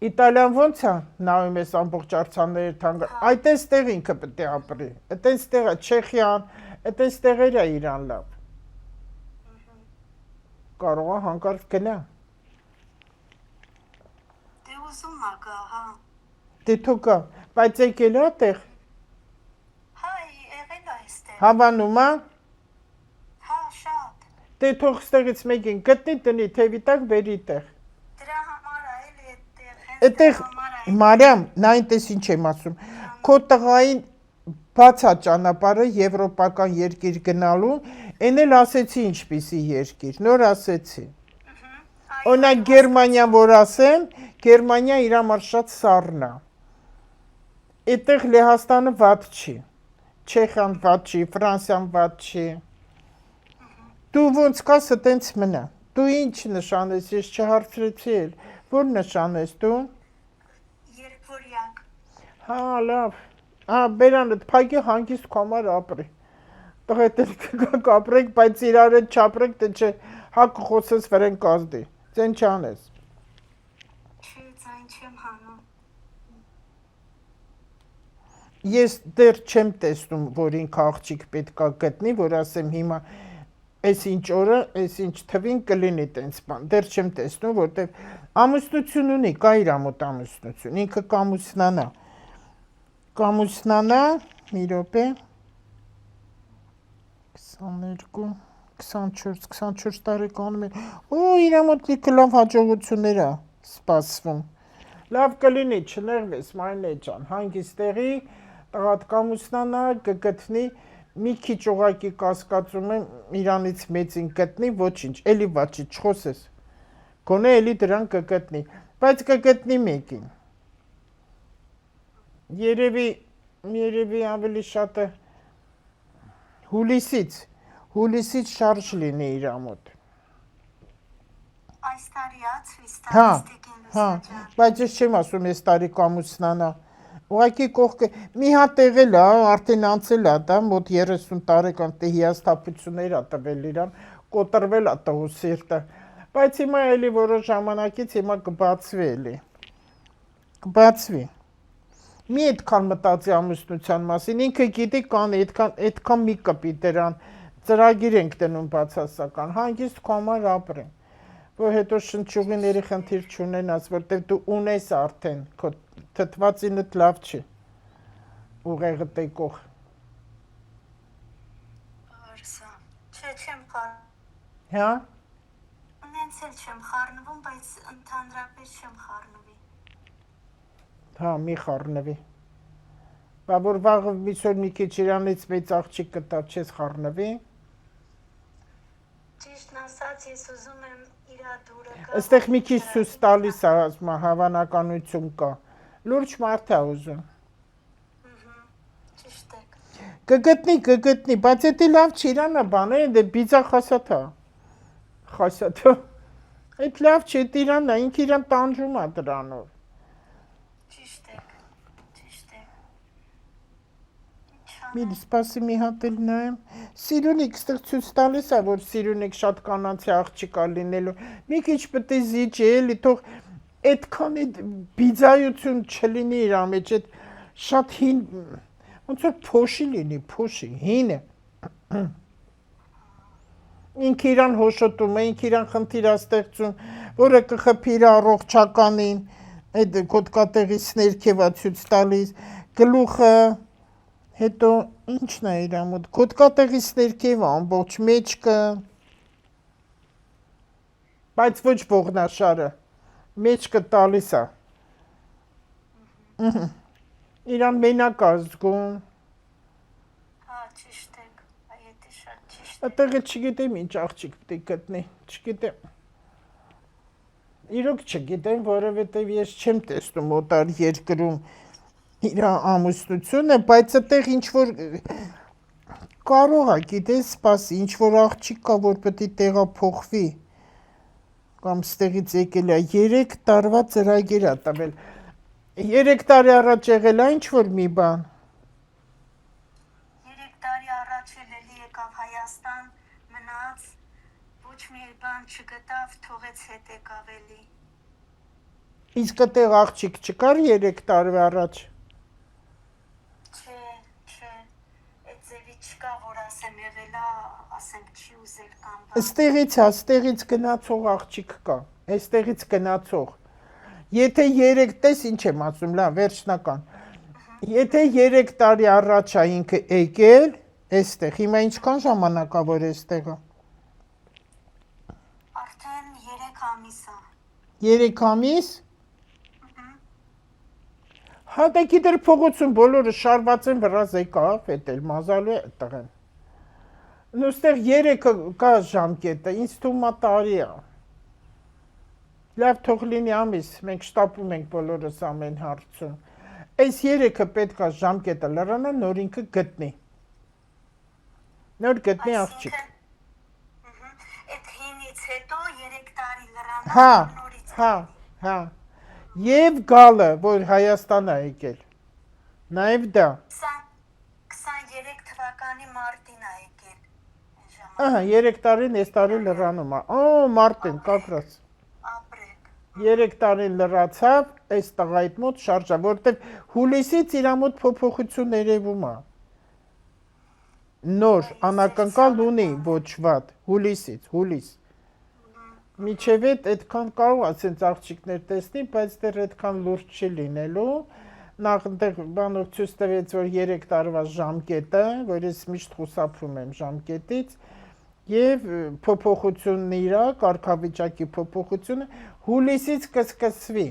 Իտալիան ոնց է նայում ես ամբողջ արձանների թանգարան, այդպես տեղ ինքը պետք է ապրի, այդպես տեղ է Չեխիան, այդպես տեղեր է Իրան լավ, կարող է հանկարծ գնա։ Դե ուզում ա գա, հա։ Դե թող գա, բայց եկել է տեղ։ Հա, եղել է այստեղ։ Հավանում է։ Հա, շատ։ Դե թող ստեղից մեկին գտնի տնի թևի տակ բերի տեղ։ Դրա համար է էլի այդտեղ։ Այդտեղ Մարիամ, նա այնտես ինչ եմ ասում։ Քո տղային բաց է ճանապարհը եվրոպական երկիր գնալու, այն էլ ասեցի ինչպիսի երկիր, նոր ասեցի։ Օրինակ Գերմանիան որ ասեմ, Գերմանիա իր համար շատ սառն է։ Այդտեղ Լեհաստանը վատ չի։ Չեխիան վատ չի, Ֆրանսիան վատ չի։ Դու ոնց կաս այտենց մնա։ Դու ինչ նշան ես, ես չհարցրեցի էլ։ Որ նշան ես դու։ Երկվորյակ։ Հա, լավ։ Հա, բերանդ փակի հանգիստ կամար ապրի։ Տղետ էլ կապրեք, բայց իրար հետ չապրեք, թե չէ հա կխոսես վրեն կազդի։ Ձեն չանես։ Չէ, ձայն չեմ հանում։ Ես դեռ չեմ տեսնում, որ ինք աղջիկ պետք է գտնի, որ ասեմ հիմա այս ինչ օրը, այս ինչ թվին կլինի տենց բան։ Դեռ չեմ տեսնում, որտեվ ամուսնություն ունի, կա իր մոտ ամուսնություն, ինքը կամուսնանա։ Կամուսնանա, մի րոպե, 22, 24 տարեկանում է, իր մոտ լիքը լավ հաջողություններ է սպասվում։ Լավ կլինի, չներվես, Մարինե ջան, հանգիստ տեղի, տղատ կամուսնանա, կգտնի, մի քիչ ուղակի կասկածում եմ իրանից մեծին գտնի, ոչինչ, էլի վաճի չխոսես։ Գոնե էլի դրան կգտնի, բայց կգտնի մեկին։ Երևի ավելի շատը հուլիսից շարժ լինի իր մոտ։ Այս տարի ցույց Հա, տալիստիկին հա, լուսնջան։ բայց ես չեմ ասում ես տարի կամուսնանա։ Ուղղակի կողքը մի հատ եղել է, արդեն անցել է, դա մոտ 30 տարեկան տե հիասթափություններ ա տվել իրան, կոտրվել ա տղու սիրտը։ Բայց հիմա էլի որոշ ժամանակից հիմա կբացվի էլի։ Կբացվի։ Մի այդքան մտածի ամուսնության մասին, ինքը գիտի կան այդքան մի կպի դրան, ծրագիր ենք դնում բացասական, հանգիստ քո համար ապրեն, որ հետո շնչուղիների խնդիր չունենաս, որտեղ դու ունես արդեն, քո թթվածինդ լավ չի, ուղեղը տեկող։ Արսա։ Չեմ խառ։ Հա։ Նենց էլ չեմ խառնվում, բայց ընդհանրապես չեմ խառնվի։ Հա, մի խառնվի։ Բա որ վաղը միսօր մի քիչ իրանից մեծ աղջիկ կտա, չես խառնվի։ Ճիշտն ասած, ես ուզում եմ իրա դուրը գա։ Այստեղ մի քիչ ցույց տալիս է, ասում է, հավանականություն կա։ Լուրջ մարդ է ուզում։ Ճիշտ եք։ Կգտնի, բայց դա լավ չի իրանա բանը, դե բիձա խասաթա։ Խասաթա։ Այդ լավ չի, դա իրանն է, ինքը իրան տանջում է դրանով։ Ճիշտ եք։ Մի սպասի մի հատ էլ նայեմ։ Սիրունիկ ստեղ ցույց տալիս է, որ Սիրունիկ շատ կանացի աղջիկ է լինելու։ Մի քիչ պետք է զիջի, էլի թող այդքան այդ բիձայություն չլինի իր մեջ, այդ շատ հին, ոնց որ փոշի լինի, փոշի, հինը։ Ինքը իրան հոշոտում է, ինքը իրան խնդիր է ստեղծում, որը կխփի իր առողջականին, այդ կոդկատեղից ներքև է ցույց տալիս, գլուխը, հետո ինչն է իր մոտ, կոդկատեղից ներքև է ամբողջ մեջքը, բայց ոչ ողնաշարը, մեջքը տալիս է։ Իրան մենակ է զգում։ Հա, ճիշտ եք, այդ է շատ ճիշտ է։ Այդտեղը չգիտեմ ինչ աղջիկ պետք է գտնի, չգիտեմ։ Իրոք չգիտեմ, որովհետև ես չեմ տեսնում օտար երկրում իր ամուսնությունը, բայց այդտեղ ինչ որ կարող է, գիտես, սպասի, ինչ որ աղջիկ կա, որ պետք է տեղափոխվի, կամ ստեղից եկել է 3 տարվա ծրագիր է տվել։ 3 տարի առաջ եղել է ինչ որ մի բան։ 3 տարի առաջ էլի եկավ Հայաստան, մնաց, ոչ մի բան չգտավ, թողեց հետ եկավ էլի։ Իսկ այդտեղ աղջիկ չկար 3 տարի առաջ։ Չէ, այդ ձևի չկա, որ ասեմ եղելա, ասենք չի ուզել կամ բան։ Ստեղից գնացող աղջիկ կա, այստեղից գնացող։ Եթե 3 տես ինչ եմ ասում, լավ, վերջնական։ Եթե 3 տարի առաջ է ինքը եկել, այստեղ, հիմա ինչքան ժամանակ է որ այստեղը։ Արդեն 3 ամիս է։ 3 ամիս։ Հա դա գիտեր փողոցում բոլորը շարված են վրազ եկավ, էդ էլ մազալու է տղեն։ Նոստեղ 3-ը կա ժամկետը, ինձ թվում է տարի է։ Լավ թող լինի ամիս, մենք շտապում ենք բոլորս ամեն հարցում։ Այս 3-ը պետք է ժամկետը լրանա, նոր ինքը գտնի։ Նոր գտնի աղջիկ։ Այդ հինից հետո 3 տարի լրանա, Հա, նորից։ հա։ Եվ գալը, որ Հայաստան է եկել։ Նաև դա։ 23 թվականի մարտին է եկել։ Ահա, 3 տարին այս տարի լրանում է։ Օ, մարտին, կակրած։ Ապրեք։ 3 տարի լրացավ, այս տղայիդ մոտ շարժա, որտեղ հուլիսից իր մոտ փոփոխություն երևում է։ Նոր, անակնկալ ունի ոչ վատ, հուլիս։ Միջև այդքան կարող է սենց աղջիկներ տեսնի, բայց դեռ այդքան լուրջ չի լինելու։ Նախ այնտեղ բանով ցույց տվեց, որ 3 տարվա ժամկետը, որ ես միշտ խուսափում եմ ժամկետից, եւ փոփոխությունն իրա, կարգավիճակի փոփոխությունը հուլիսից կսկսվի։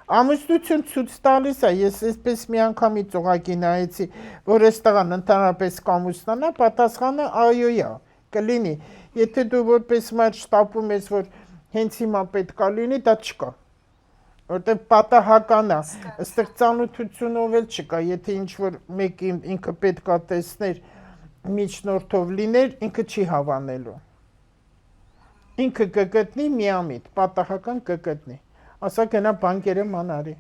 Ամուսնություն ցույց տալիս է, ես այսպես մի անգամից ուղղակի նայեցի, որ այս տղան ընդհանրապես կամուսնանա, պատասխանը այո, կլինի։ Եթե դու որպես մայր շտապում ես, որ հենց հիմա պետքա լինի, դա չկա։ Որտեղ պատահական է, այստեղ ծանոթությունով էլ չկա, եթե ինչ-որ մեկը ինքը պետքա տեսներ, միջնորդով լիներ, ինքը չի հավանելու։ Ինքը կգտնի միամիտ, պատահական կգտնի։ Ասա գնա բանկերը մանարի։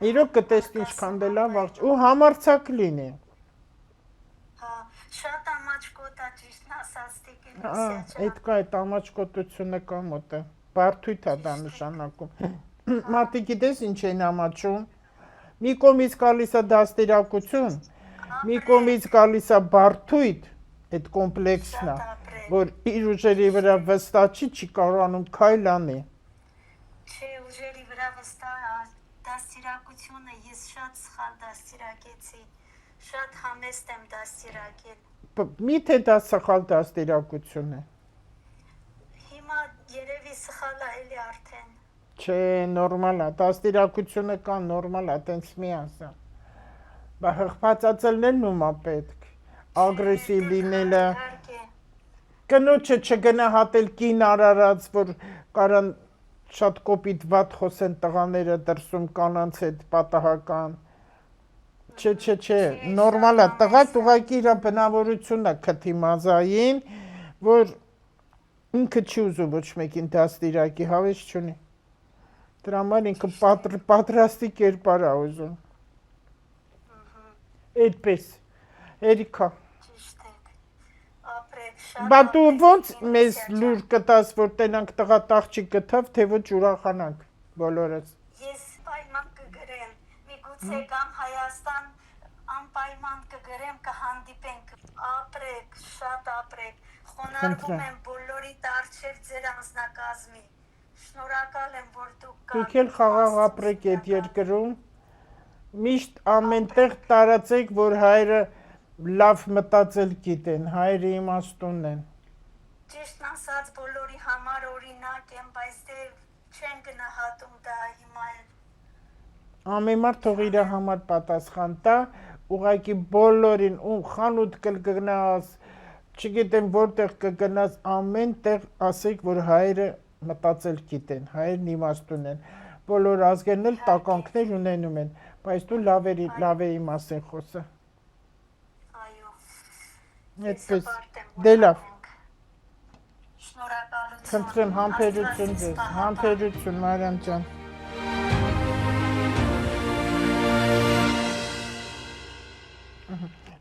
Իրոք կտեսնի ինչքան դե լավ ու համարձակ լինի։ Հա, շատ ամաչկոտ է ճիշտն ասած տիկին։ Այդ կա այդ ամաչկոտությունը կա մոտը։ Բարդույթ է դա նշանակում։ Մարդիկ գիտես ինչ են ամաչում։ Մի կողմից գալիս է դաստիարակություն, մի կողմից գալիս է բարդույթ, այդ կոմպլեքսն է, որ իր ուժերի վրա վստահ չի կարողանում քայլ անի։ Չէ, ուժերի վրա վստահ դաստիարակությունը ես շատ սխալ դաստիարակեցի, շատ համեստ եմ դաստիարակել։ Միթե դա սխալ դաստիարակություն է։ Հիմա երևի սխալ է էլի արդեն։ Չէ, նորմալ է, դաստիարակությունը կա, նորմալ է, տենց մի ասա։ Բա հղբածածելներն ումա պետք, ագրեսիվ լինելը, կնոջը չգնահատել կին արարած, որ կարան շատ կոպիտ վատ խոսեն տղաները դրսում կանանց հետ պատահական։ Չէ, նորմալ է, տղաք ուղղակի իր բնավորությունն է քթի մազային, որ ինքը չի ուզում ոչ մեկին դաստիարակի, հավես չունի։ Դրա համար ինքը պատրաստի կերպար է ուզում։ Այդպես, Էրիկա։ Բա դու ոնց մեզ լուր կտաս, որ տենանք տղա տաղջիկ գտավ, թե ոչ ուրախանանք բոլորս։ Ես պայման կգրեմ, միգուցե կամ Հայաստան անպայման կգրեմ, կհանդիպենք, ապրեք, շատ ապրեք, խոնարհվում եմ բոլորիդ առջև ձեր անձնակազմի, շնորհակալ եմ, որ դուք Դուք էլ խաղաղ ապրեք այդ երկրում, միշտ ամենտեղ տարածեք, որ հայրը լավ մտածել գիտեն, հայրը իմաստուն են։ Ճիշտն ասած բոլորի համար օրինակ եմ, բայց դե չեն գնահատում դա հիմա էլ։ Ամեն մարդ թող իր համար պատասխան տա, ուղղակի բոլորին ու խանութ կգնաս, չգիտեմ որտեղ կգնաս, ամեն տեղ ասեք, որ հայրը մտածել գիտեն, հայրն իմաստուն են։ Բոլոր ազգերն էլ տականքներ ունենում են, բայց դու լավերի մասին խոսա։ Այդպես, դե լավ։ Շնորհակալություն։ Խնդրեմ համբերություն ձեզ, համբերություն Մարիամ ջան։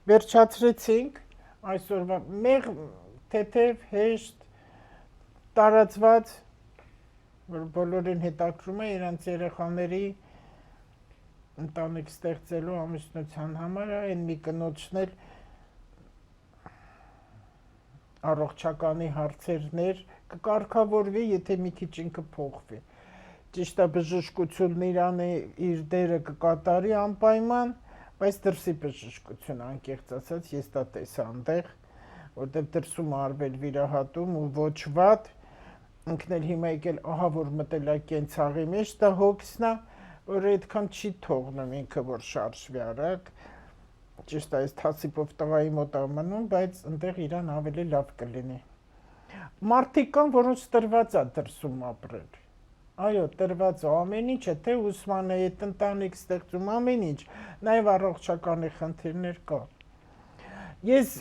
Վերջացրեցինք այսօրվա մեղ թեթև հեշտ տարածված, որ բոլորին հետաքրում է իրանց երեխաների ընտանիք ստեղծելու ամուսնության համար, այն մի կնոջն էլ առողջականի հարցերներ կկարգավորվի, եթե մի քիչ ինքը փոխվի։ Ճիշտ է, բժշկությունն իրանի իր դերը կկատարի անպայման, բայց դրսի բժշկություն անկեղծ ասած ես դա տեսա այնտեղ, որտեղ դրսում արվել վիրահատում ու ոչ վատ, ինքն էլ հիմա եկել ահա որ մտել է կենցաղի մեջ, դա հոգսն է, որ այդքան չի թողնում ինքը որ շարժվի արագ։ Ճիշտ է, այս թասիպով տղայի մոտ ամնում, բայց այնտեղ իրան ավելի լավ կլինի։ Մարդիկ կան, որոնց տրված է դրսում ապրել։ Այո, տրված է ամեն ինչ է, թե ուսման է, այդ ընտանիք ստեղծում ամեն ինչ, նաև առողջականի խնդիրներ կա։ Ես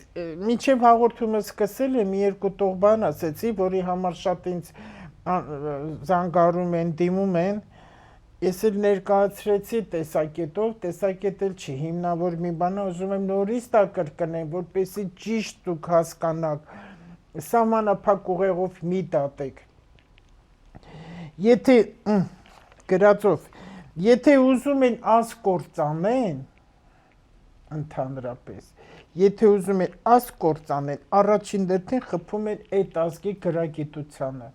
մինչև հաղորդումը սկսել եմ երկու տող բան ասեցի, որի համար շատ ինձ զանգարում են, դիմում են։ Ես էլ ներկայացրեցի տեսակետով, տեսակետ էլ չի, հիմնավոր մի բան է, ուզում եմ նորից դա կրկնեմ, որպեսզի ճիշտ դուք հասկանաք, սահմանափակ ուղեղով մի դատեք։ Եթե գրածով, եթե ուզում են ազգ կործանեն, ընդհանրապես, եթե ուզում են ազգ կործանեն, առաջին դեպքում խփում են այդ ազգի գրագիտությանը։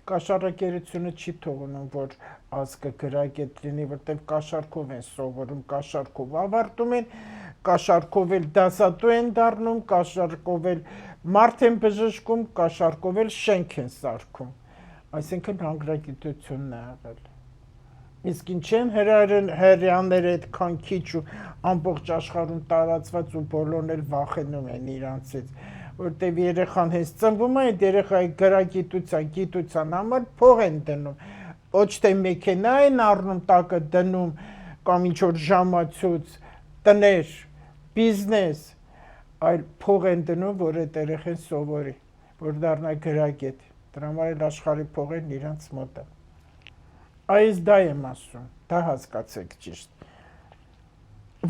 Կաշառակերությունը չի թողնում, որ ազգը գրագետ լինի, որտեղ կաշառքով են սովորում, կաշառքով ավարտում են, կաշառքով էլ դասատու են դառնում, կաշառքով էլ մարդ են բժշկում, կաշառքով էլ շենք են սարքում։ այսինքն հանրագիտությունն է եղել։ Իսկ ինչ են հրեաները այդքան քիչ ու ամբողջ աշխարհում տարածված ու բոլորն էլ վախենում են իրանցից, որտեվ երեխան հենց ծնվում է, այդ երեխայի գրագիտության, գիտության համար փող են դնում, ոչ թե մեքենա են առնում տակը դնում կամ ինչ որ ժամացույց, տներ, բիզնես, այլ փող են դնում, որ այդ երեխան սովորի, որ դառնա գրագետ, դրա համար էլ աշխարհի փողերն իրանց մոտ է։ Այս դա եմ ասում, դա հասկացեք ճիշտ,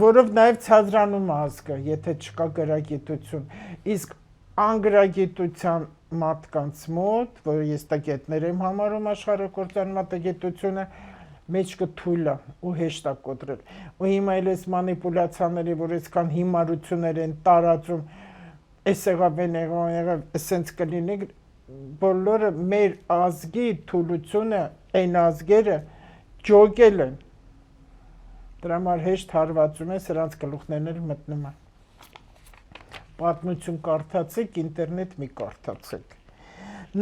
որով նաև ցածրանում է ազգը, եթե չկա գրագիտություն, իսկ անգրագիտության մարդկանց մոտ, որ ես տգետներ եմ համարում աշխարհակործան մատագիտությունը, մեջքը թույլ է ու հեշտ է կոտրել, ու հիմա էլ այս մանիպուլյացիաների, որ այսքան հիմարություններ են տարածում, այս եղավ, սենց կլինի, բոլորը մեր ազգի թուլությունը այն ազգերը ջոգել են, դրա համար հեշտ հարվածում է, սրանց գլուխներն էլ մտնում է, պատմություն կարդացեք, ինտերնետ մի կարդացեք,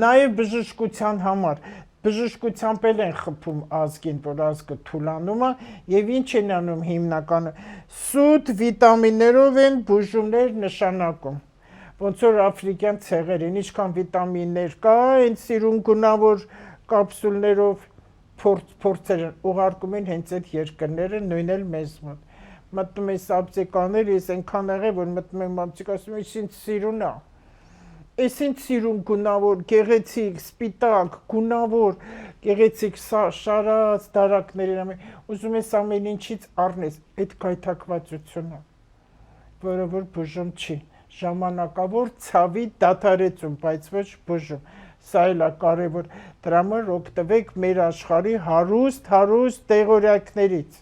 նաև բժշկության համար, բժշկությամբ էլ են խփում ազգին, որ ազգը թուլանում է, և ինչ են անում հիմնականը, սուտ վիտամիններով են բուժումներ նշանակում, ոնց որ աֆրիկյան ցեղերին, ինչքան վիտամիններ կա, այն սիրուն գունավոր կապսուլներով փորձեր ուղարկում են հենց այդ երկրները, նույն էլ մեզ մոտ։ Մտնում ես ապտեկաներ, ես այնքան եղել, որ մտնում եմ ապտեկ, ասում եմ, ինչ սիրուն է։ Այս ինչ սիրուն գունավոր, գեղեցիկ, սպիտակ, գունավոր, գեղեցիկ շարած դարակներ, ուզում ես ամեն ինչից առնես, այդ գայթակվածությունը, որը որ բուժում չի, ժամանակավոր ցավի դադարեցում, բայց ոչ բուժում, սա էլ է կարևոր, դրա համար օգտվեք մեր աշխարհի հարուստ տեղորյակներից,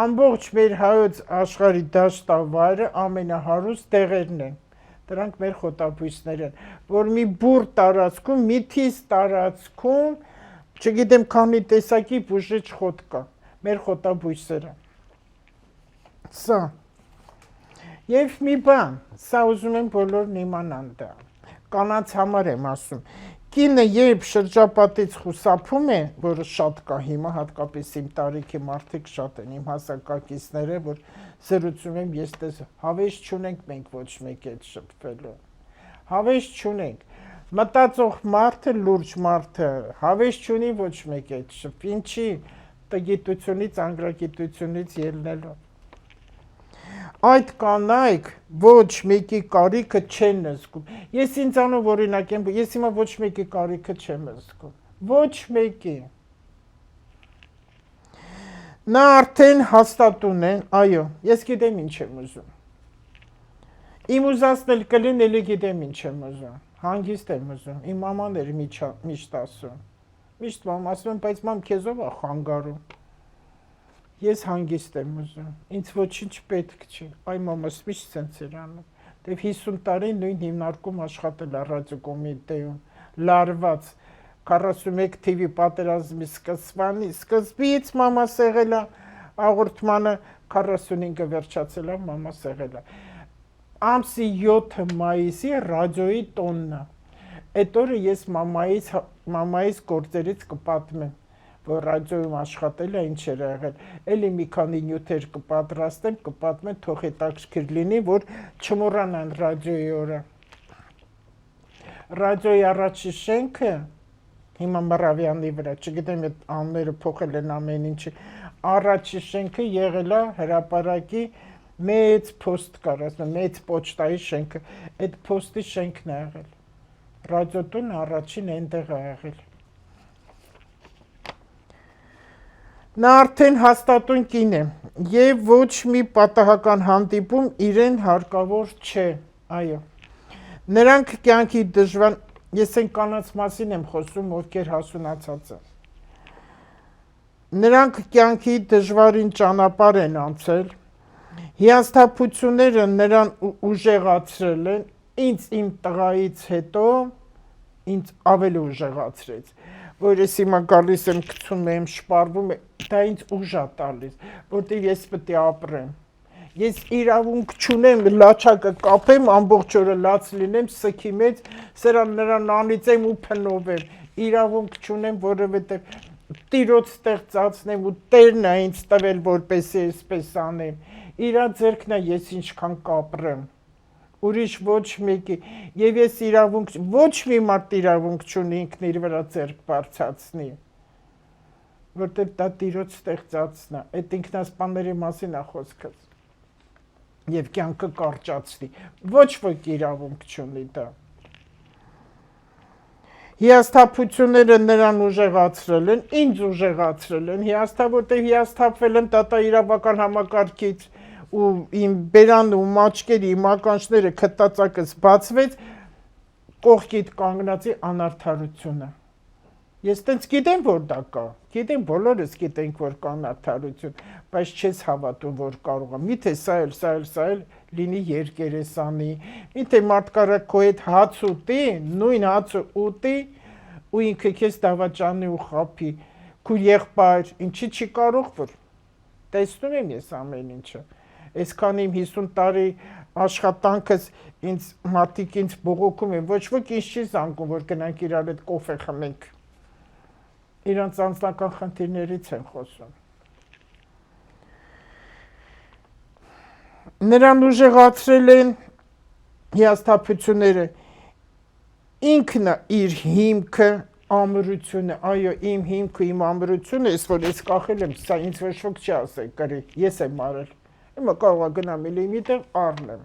ամբողջ մեր հայոց աշխարհի դաշտավայրը ամենահարուստ տեղերն են, դրանք մեր խոտաբույսներ են, որ մի բուռ տարածքում, միթիս տարածքում, չգիտեմ քանի տեսակի բուժիչ խոտ կա, մեր խոտաբույսերը, սա, և մի բան, սա ուզում եմ բոլորն իմանան դա, կանանց համար եմ ասում, կինը երբ շրջապատից խուսափում է, որը շատ կա հիմա, հատկապես իմ տարիքի մարդիկ շատ են, իմ հասակակիցները, որ զրուցում եմ, ես տես, հավես չունենք մենք ոչ մեկ այդ շփվելու, հավես չունենք, մտածող մարդը, լուրջ մարդը, հավես չունի ոչ մեկ այդ շփվ, ինչի տգիտությունից, անգրագիտությունից ելնելով, այդ կանայք ոչ մեկի կարիքը չեն զգում, ես ինձանով օրինակ եմ, ես հիմա ոչ մեկի կարիքը չեմ զգում, ոչ մեկի, նա արդեն հաստատուն է, այո, ես գիտեմ ինչ եմ ուզում, իմ ուզածն էլ կլին, էլի գիտեմ ինչ եմ ուզում, հանգիստ եմ ուզում, իմ մաման էր միշտ ասում, միշտ ասում եմ, բայց մամ քեզով է խանգարում, ես հանգիստ եմ ուզում, ինձ ոչինչ պետք չի, այ մամաս միշտ սենց էր անում, դեվ 50 տարի նույն հիմնարկում աշխատել է ռադիոկոմիտեում, լարված, 41 TV պատերազմի սկզբից մամաս եղել է, աղորդմանը 45-ը վերջացել է, մամաս եղել է, ամսի 7 մայիսի ռադիոյի տոնն է, այդ օրը ես մամայիս գործերից կպատմեմ, որ ռադիոյում աշխատել է, ինչ էր եղել, էլի մի քանի նյութեր կպատրաստեմ, կպատմեմ, թող հետաքրքիր լինի, որ չմոռանան ռադիոյի օրը։ Ռադիոյի առաջի շենքը, հիմա Մռավյանի վրա, չգիտեմ այդ անունները փոխել են ամեն ինչի, առաջի շենքը եղել է հրապարակի մեծ փոստ կար, ասում մեծ պոչտայի շենքը, այդ փոստի շենքն է եղել, ռադիոտուն առաջին այնտեղ է եղել։ Նա արդեն հաստատուն կին է և ոչ մի պատահական հանդիպում իրեն հարկավոր չէ, այո, նրանք կյանքի դժվար, ես են կանանց մասին եմ խոսում, ովքեր հասունացած են, նրանք կյանքի դժվարին ճանապարհ են անցել, հիասթափությունները նրան ուժեղացրել են, ինձ իմ տղայից հետո ինձ ավելի ուժեղացրեց, որ ես հիմա գալիս եմ, գցում եմ, շպարվում եմ, դա ինձ ուժ է տալիս, որտեղ ես պետք է ապրեմ, ես իրավունք չունեմ, լաչակը կապեմ, ամբողջ օրը լաց լինեմ, սքի մեջ, սրան նրան անիծեմ ու փնովեմ, իրավունք չունեմ, որովհետև տիրոջ ստեղծածն եմ ու Տերն է ինձ տվել, որպեսզի այսպես անեմ։ Իրա ձեռքն է ես ինչքան կապրեմ։ Ուրիշ ոչ մեկի, եւ ես իրավունք, ոչ մի մարդ իրավունք չունի ինքն իր վրա ձեռք բարձրացնի, որտեղ դա տիրոջ ստեղծածն է, այդ ինքնասպանների մասին է խոսքը, եւ կյանքը կարճացնի, ոչ ոք իրավունք չունի դա։ Հիասթափությունները նրան ուժեղացրել են, ինձ ուժեղացրել են, որտեղ հիասթափվել եմ դատաիրավական համակարգից ու իմ բերանը ու մաչկերի իմ ականջները քթածակս բացվեց, կողքիդ կանգնածի անարդարությունը։ Ես տենց գիտեմ, որ դա կա, գիտեմ, բոլորս գիտենք, որ կա անարդարություն, բայց չես հավատում, որ կարող է, միթե սա էլ լինի երկերեսանի, միթե մարդ կարա քո հետ հաց ուտի, նույն հացը ուտի ու ինքը քեզ դավաճանի ու խափի, քո եղբայր, ինչի չի կարող որ, տեսնում եմ ես ամեն ինչը, այսքան իմ 50 տարի աշխատանքս ինձ մարդիկ ինձ բողոքում են, ոչ ոք ինձ չի զանգում, որ գնանք իրար հետ կոֆե խմենք, իրանց անձնական խնդիրներից են խոսում։ Նրան ուժեղացրել են հիասթափությունները, ինքն իր հիմքը, ամրությունը, այո, իմ հիմքը, իմ ամրությունը, ես որ ես կախել եմ, սա ինձ ոչ ոք չի ասել, կրի, ես եմ արել, հիմա կարող է գնամ էլի միտեղ առնեմ։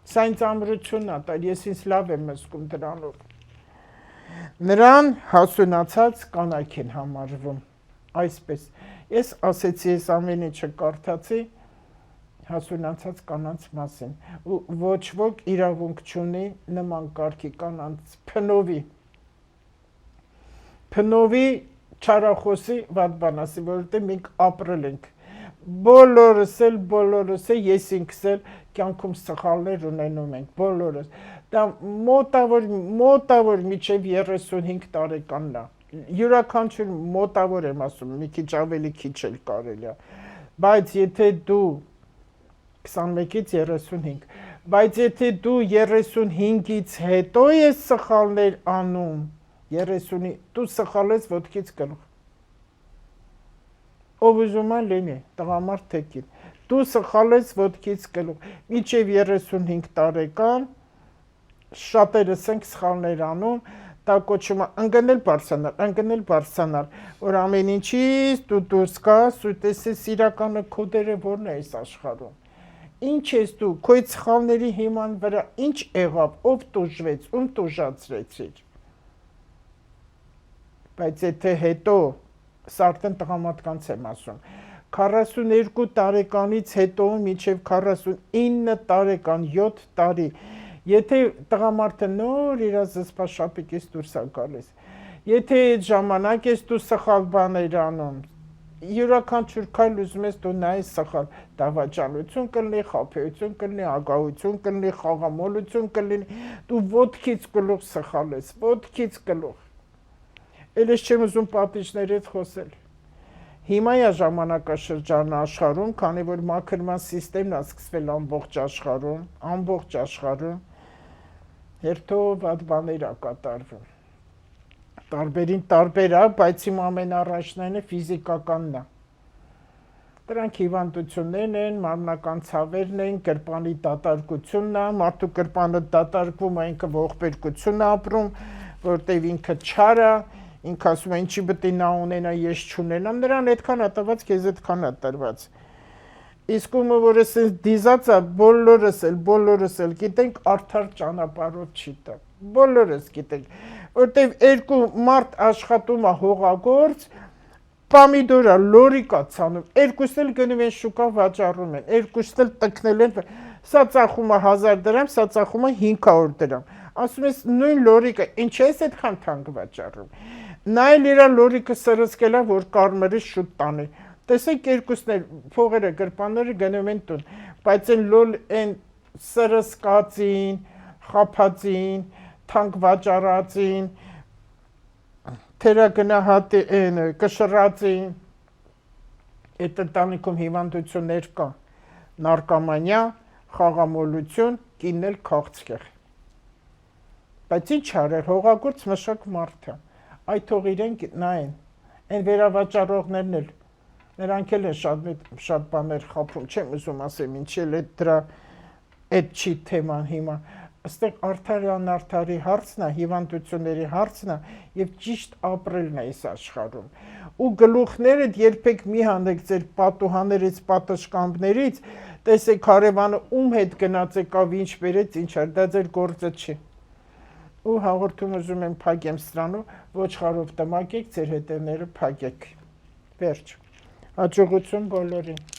Սա ինձ ամրությունն է տալ, ես ինձ լավ եմ զգում դրանով։ Նրան հասունացած կանայք են համարվում, այսպես, ես ասեցի, ես ամեն ինչը կարդացի, հասունացած կանանց մասին, ու ոչ ոք իրավունք չունի նման կարգի կանանց փնովի չարախոսի վատ բան ասի, որովհետև մենք ապրել ենք, բոլորս էլ, ես ինքս էլ կյանքում սխալներ ունենում ենք, բոլորս, դա մոտավոր միջև 35 տարեկանն է, յուրաքանչյուր մոտավոր եմ ասում, մի քիչ ավելի քիչ էլ կարելի է, բայց եթե դու 21-ից 35, բայց եթե դու 35-ից հետո ես սխալներ անում, 30-ի, դու սխալես ոտքից գլուխ, ով ուզում է լինի, տղամարդ թե կին, դու սխալես ոտքից գլուխ, մինչև 35 տարեկան, շատերս ենք սխալներ անում, դա կոչում է ընկնել բարձրանալ, որ ամեն ինչից դու դուրս գաս ու տեսես իրականը քո դերը որն է այս աշխարհում։ Ինչ ես դու, քո այդ սխալների հիման վրա ինչ եղավ, ով տուժվեց, ում տուժացրեցիր։ Բայց եթե հետո, սա արդեն տղամարդկանց եմ ասում, 42 տարեկանից հետո մինչև 49 տարեկան, 7 տարի, եթե տղամարդը նոր իր զսպաշապիկից դուրս է գալիս, եթե այդ ժամանակ ես դու սխալ բաներ անում, յուրաքանչյուր քայլ ուզում ես դու նայես սխալ, դավաճանություն կլինի, խաբեություն կլինի, ագահություն կլինի, խաղամոլություն կլինի, դու ոտքից գլուխ սխալ ես, ոտքից գլուխ։ Էլ ես չեմ ուզում պատիժների հետ խոսել։ Հիմա է ժամանակաշրջանը աշխարհում, քանի որ մաքրման սիստեմն է սկսվել ամբողջ աշխարհում, հերթով վատ բաներ է կատարվում։ Տարբերին տարբեր է, բայց իմ ամենառաջնայինը ֆիզիկականն է։ Դրանք հիվանդություններն են, մարմնական ցավերն են, գրպանի դատարկությունն է, մարդու գրպանը դատարկվում է, ինքը ողբերգություն է ապրում, որտեղ ինքը չար է, ինքը ասում է ինչի պետք է նա ունենա, ես չունենամ, նրան այդքան է տված, քեզ այդքան է տրված։ Իսկ ումը որ էսենց դիզած է, բոլորս էլ գիտենք, արդար ճանապարհով չի տա։ Բոլորս գիտենք, որտեղ երկու մարդ աշխատում է հողագործ, պամիդորա, լորիկա ցանում, երկուսն էլ գնում են շուկա վաճառում են, երկուսն էլ տկնել են, սա ծախում է 1000 դրամ, սա ծախում է 500 դրամ։ Ասում ես նույն լորիկը, ինչ ես այդքան թանկ վաճառում։ Նա էլ իր լորիկը սրսկել է, որ կարմրի շուտ տանի։ Տեսեք երկուսն էլ փողերը, գրպանները գնում են տուն, բայց այն սրսկածին, խափածին, թանկ վաճառածին, թերագնահատի կշռածին, այդ ընտանիքում հիվանդություններ կա, նարկոմանիա, խաղամոլություն, կինն էլ քաղցկեղ։ Բայց ինչ արել, հողագործ մշակ մարդ է։ Այդ թող իրենք նայեն։ Այն վերավաճառողներն էլ նրանք էլ են շատ բաներ խափում, չեմ ուզում ասեմ, ինչ էլ է դրա այդ չի թեման հիմա։ Այստեղ արդարի հարցն է, հիվանդությունների հարցն է եւ ճիշտ ապրելն է այս աշխարհում։ Ու գլուխներդ երբեք մի հանեք ձեր պատուհաներից, պատշգամբներից, տեսեք հարևանը ում հետ գնաց եկավ, ինչ բերեց, ինչ էր, դա ձեր գործը չի։ Ու հաղորդում ուզում եմ փակեմ սրանով, ոչխարով տմակեք, ձեր հետևները փակեք։ Վերջ։ Հաջողություն բոլորին։